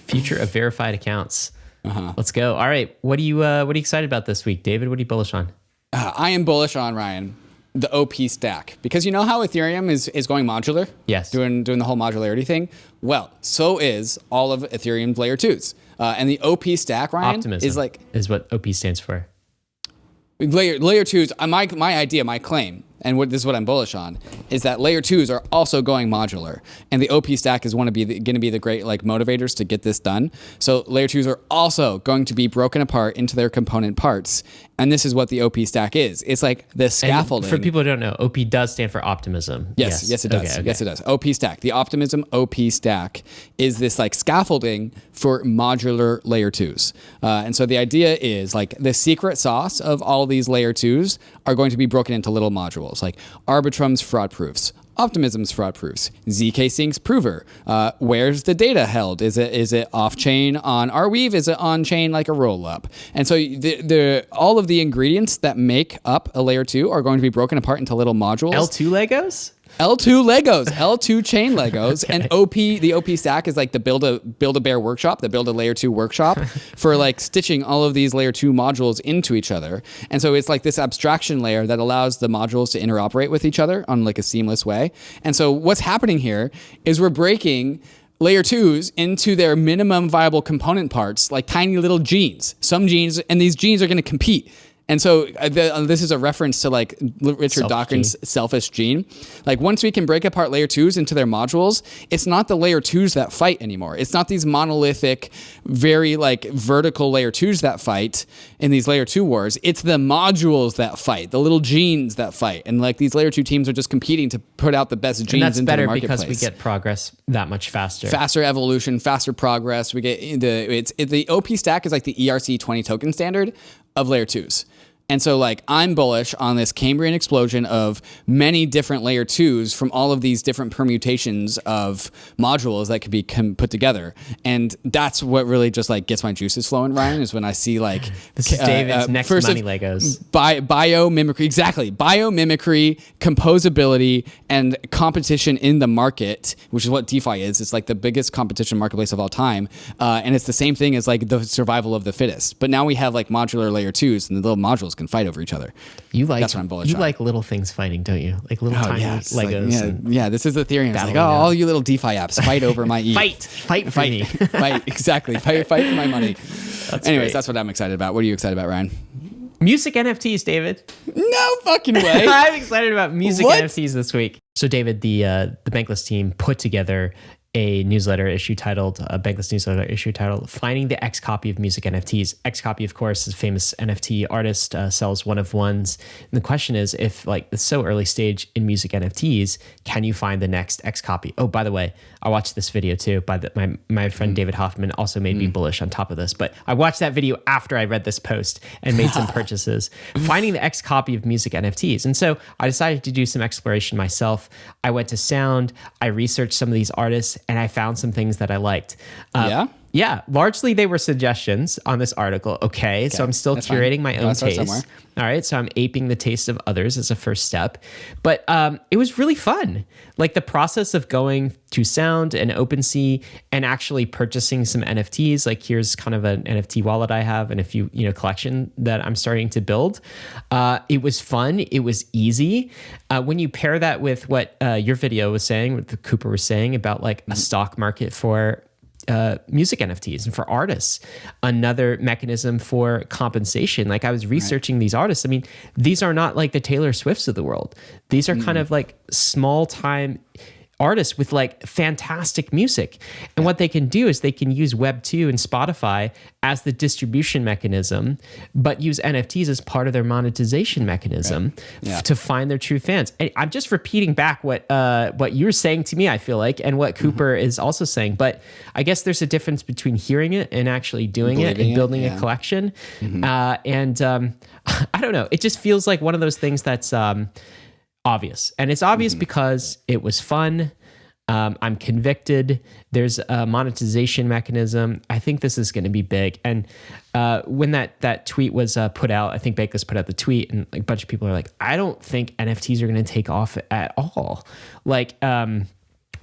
Future of verified accounts. Let's go. All right, what are you excited about this week, David? What are you bullish on? I am bullish on, Ryan, the OP stack, because you know how Ethereum is going modular? Yes. Doing the whole modularity thing? Well, so is all of Ethereum's layer 2s. And the OP stack, Ryan, Optimism is what OP stands for. Layer 2s, my idea, my claim, and this is what I'm bullish on, is that layer 2s are also going modular. And the OP stack is going to be the great like motivators to get this done. So layer 2s are also going to be broken apart into their component parts. And this is what the OP stack is. It's like the scaffolding. And for people who don't know, OP does stand for optimism. Yes, it does. Okay. Yes, it does. OP stack. The Optimism OP stack is this like scaffolding for modular layer 2s. And so the idea is like the secret sauce of all these layer 2s are going to be broken into little modules, like Arbitrum's fraud proofs, Optimism's fraud proofs, zkSync's prover. Where's the data held? Is it off chain on Arweave? Is it on chain like a roll up? And so all of the ingredients that make up a layer 2 are going to be broken apart into little modules. L2 Legos? L2 Legos, L2 chain Legos, okay. And the OP stack is like the build a bear workshop, the build a layer 2 workshop for like stitching all of these layer 2 modules into each other. And so it's like this abstraction layer that allows the modules to interoperate with each other on like a seamless way. And so what's happening here is we're breaking layer 2s into their minimum viable component parts, like tiny little genes. Some genes, and these genes are going to compete. And so this is a reference to like Richard Dawkins' selfish gene. Like once we can break apart layer 2s into their modules, it's not the layer 2s that fight anymore. It's not these monolithic, very like vertical layer 2s that fight in these layer 2 wars. It's the modules that fight, the little genes that fight. And like these layer 2 teams are just competing to put out the best genes into the marketplace. And that's better because we get progress that much faster. Faster evolution, faster progress. We get the OP stack is like the ERC20 token standard of layer 2s. And so like I'm bullish on this Cambrian explosion of many different layer 2s from all of these different permutations of modules that could be put together. And that's what really just like gets my juices flowing, Ryan, is when I see like this is David's next money Legos. Biomimicry, exactly. Biomimicry, composability, and competition in the market, which is what DeFi is. It's like the biggest competition marketplace of all time. And it's the same thing as like the survival of the fittest. But now we have like modular layer 2s and the little modules can fight over each other. That's what I'm bullish on. You like little things fighting, don't you? Like little tiny Legos. Like, this is Ethereum. It's like, all you little DeFi apps fight over my ETH. Fight for me. Fight, exactly. Fight for my money. Anyways, that's what I'm excited about. What are you excited about, Ryan? Music NFTs, David. No fucking way. I'm excited about music NFTs this week. So, David, the Bankless team put together a Bankless newsletter issue titled Finding the X Copy of Music NFTs. X Copy, of course, is a famous NFT artist, sells one of ones. And the question is, if like it's so early stage in music NFTs, can you find the next X Copy? Oh, by the way, I watched this video too by my friend David Hoffman also made me bullish on top of this. But I watched that video after I read this post and made some purchases. Finding the X Copy of music NFTs. And so I decided to do some exploration myself. I went to Sound, I researched some of these artists, and I found some things that I liked. Yeah, largely they were suggestions on this article. Okay, so I'm still curating my own taste. All right, so I'm aping the taste of others as a first step. But it was really fun. Like the process of going to Sound and OpenSea and actually purchasing some NFTs. Like here's kind of an NFT wallet I have and a few, collection that I'm starting to build. It was fun. It was easy. When you pair that with what your video was saying, what Cooper was saying about like a stock market for music NFTs and for artists, another mechanism for compensation. Like I was researching these artists. I mean, these are not like the Taylor Swifts of the world. These are kind of like small time artists with like fantastic music. And what they can do is they can use Web 2 and Spotify as the distribution mechanism, but use NFTs as part of their monetization mechanism to find their true fans. And I'm just repeating back what you're saying to me, I feel like, and what Cooper is also saying. But I guess there's a difference between hearing it and actually doing it and building a collection. I don't know. It just feels like one of those things that's obvious. And it's obvious because it was fun. I'm convicted. There's a monetization mechanism. I think this is going to be big. And when that tweet was put out, I think Bakeless put out the tweet, and like a bunch of people are like, I don't think NFTs are going to take off at all. Like,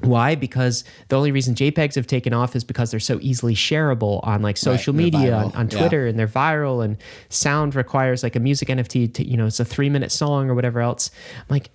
why? Because the only reason JPEGs have taken off is because they're so easily shareable on like social media, on Twitter, and they're viral, and sound requires like a music NFT to, it's a 3-minute song or whatever else. I'm like,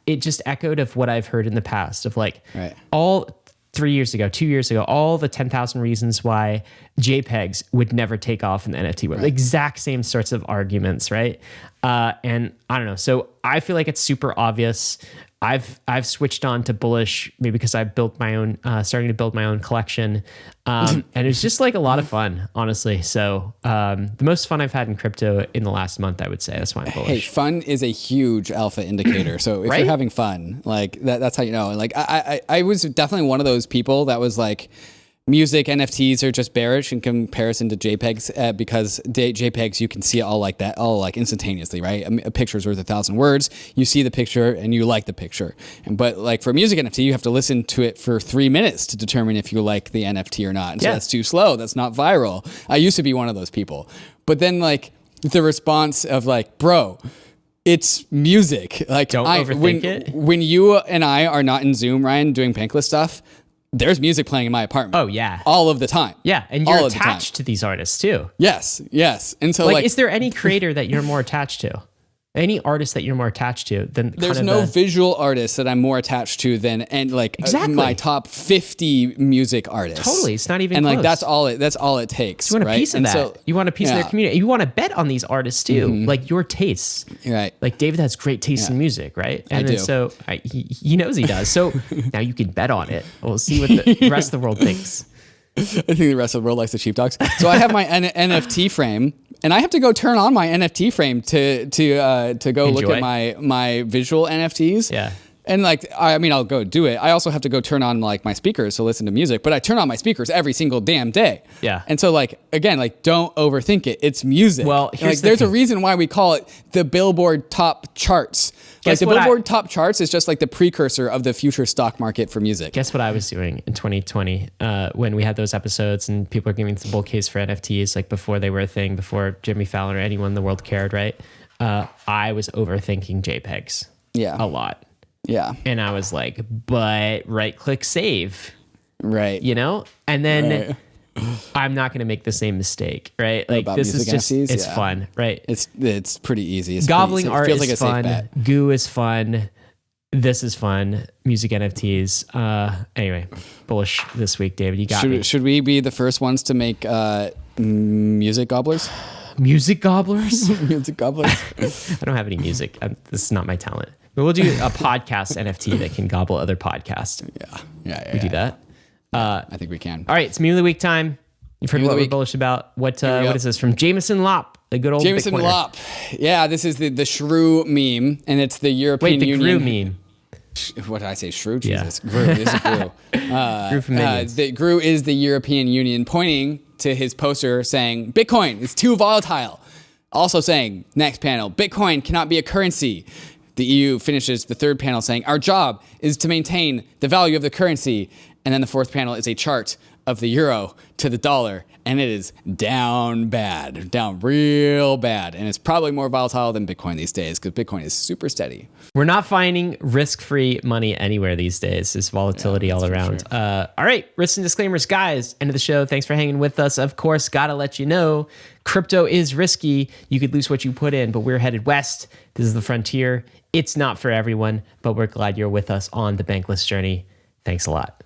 it just echoed of what I've heard in the past of like all 2 years ago, all the 10,000 reasons why JPEGs would never take off in the NFT world. The exact same sorts of arguments, right? And I don't know. So I feel like it's super obvious. I've switched on to bullish maybe because I built my own, starting to build my own collection, and it's just like a lot of fun, honestly. So the most fun I've had in crypto in the last month, I would say. That's why I'm bullish. Hey, fun is a huge alpha indicator. So if you're having fun, like that's how you know. And like I was definitely one of those people that was like, music NFTs are just bearish in comparison to JPEGs because JPEGs, you can see it all like that, all like instantaneously, right? A picture's worth 1,000 words. You see the picture and you like the picture. But like for music NFT, you have to listen to it for 3 minutes to determine if you like the NFT or not. And so that's too slow. That's not viral. I used to be one of those people. But then like the response of like, bro, it's music. Like don't overthink it. When you and I are not in Zoom, Ryan, doing Pankless stuff, there's music playing in my apartment. Oh, yeah. All of the time. Yeah, and you're attached to these artists, too. Yes. And so, like, is there any creator that you're more attached to? Any artist that you're more attached to than there's no visual artist that I'm more attached to than my top 50 music artists. Totally, it's not even and close. Like that's all it takes. So you want a piece of and that. So, you want a piece of their community. You want to bet on these artists too, like your tastes. Right. Like David has great taste in music, right? And I do. So he knows he does. So now you can bet on it. We'll see what the rest of the world thinks. I think the rest of the world likes the cheap dogs. So I have my NFT frame, and I have to go turn on my NFT frame to go look at my visual NFTs. Yeah. And like, I mean, I'll go do it. I also have to go turn on like my speakers to listen to music, but I turn on my speakers every single damn day. Yeah. And so like, again, like don't overthink it. It's music. Well, there's a reason why we call it the Billboard top charts. Like the Billboard top charts is just like the precursor of the future stock market for music. Guess what I was doing in 2020 when we had those episodes and people are giving the bull case for NFTs, like before they were a thing, before Jimmy Fallon or anyone in the world cared, right? I was overthinking JPEGs. Yeah. A lot. Yeah. And I was like, but right click save. Right. And then I'm not going to make the same mistake, right? Like this is just, NFTs? It's fun, right? It's pretty easy. Gobbling art feels like is a fun. Safe bet. Goo is fun. This is fun. Music NFTs. Anyway, bullish this week, David. You got me. Should we be the first ones to make music gobblers? Music gobblers? Music gobblers? I don't have any music. This is not my talent. But we'll do a podcast NFT that can gobble other podcasts. Yeah. We do that. I think we can. All right, it's meme of the week time. You've heard what we're bullish about. What is this from Jameson Lop, the good old Jameson Bitcoiner. Lop. Yeah, this is the shrew meme, and it's the European Union. Wait, the Grew meme. What did I say? Shrew? Jesus. Yeah. Grew. This is Grew. Grew from Minions. The Grew is the European Union pointing to his poster saying, Bitcoin is too volatile. Also saying, next panel, Bitcoin cannot be a currency. The EU finishes the third panel saying, our job is to maintain the value of the currency. And then the fourth panel is a chart of the euro to the dollar, and it is down bad, down real bad. And it's probably more volatile than Bitcoin these days because Bitcoin is super steady. We're not finding risk-free money anywhere these days. There's volatility all around. Sure. All right, risks and disclaimers, guys. End of the show. Thanks for hanging with us. Of course, gotta let you know, crypto is risky. You could lose what you put in, but we're headed west. This is the frontier. It's not for everyone, but we're glad you're with us on the bankless journey. Thanks a lot.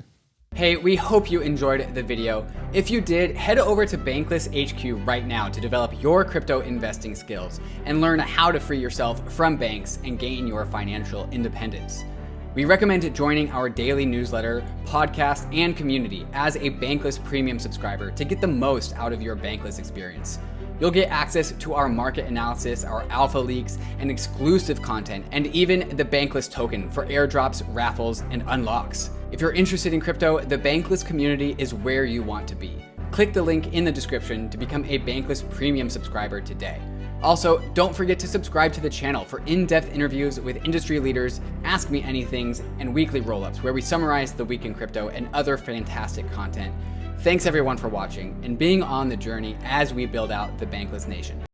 Hey, we hope you enjoyed the video. If you did, head over to Bankless HQ right now to develop your crypto investing skills and learn how to free yourself from banks and gain your financial independence. We recommend joining our daily newsletter, podcast, and community as a Bankless Premium subscriber to get the most out of your Bankless experience. You'll get access to our market analysis, our alpha leaks, and exclusive content, and even the Bankless token for airdrops, raffles, and unlocks. If you're interested in crypto, the Bankless community is where you want to be. Click the link in the description to become a Bankless Premium subscriber today. Also, don't forget to subscribe to the channel for in-depth interviews with industry leaders, Ask Me Anythings, and weekly roll-ups where we summarize the week in crypto and other fantastic content. Thanks everyone for watching and being on the journey as we build out the Bankless Nation.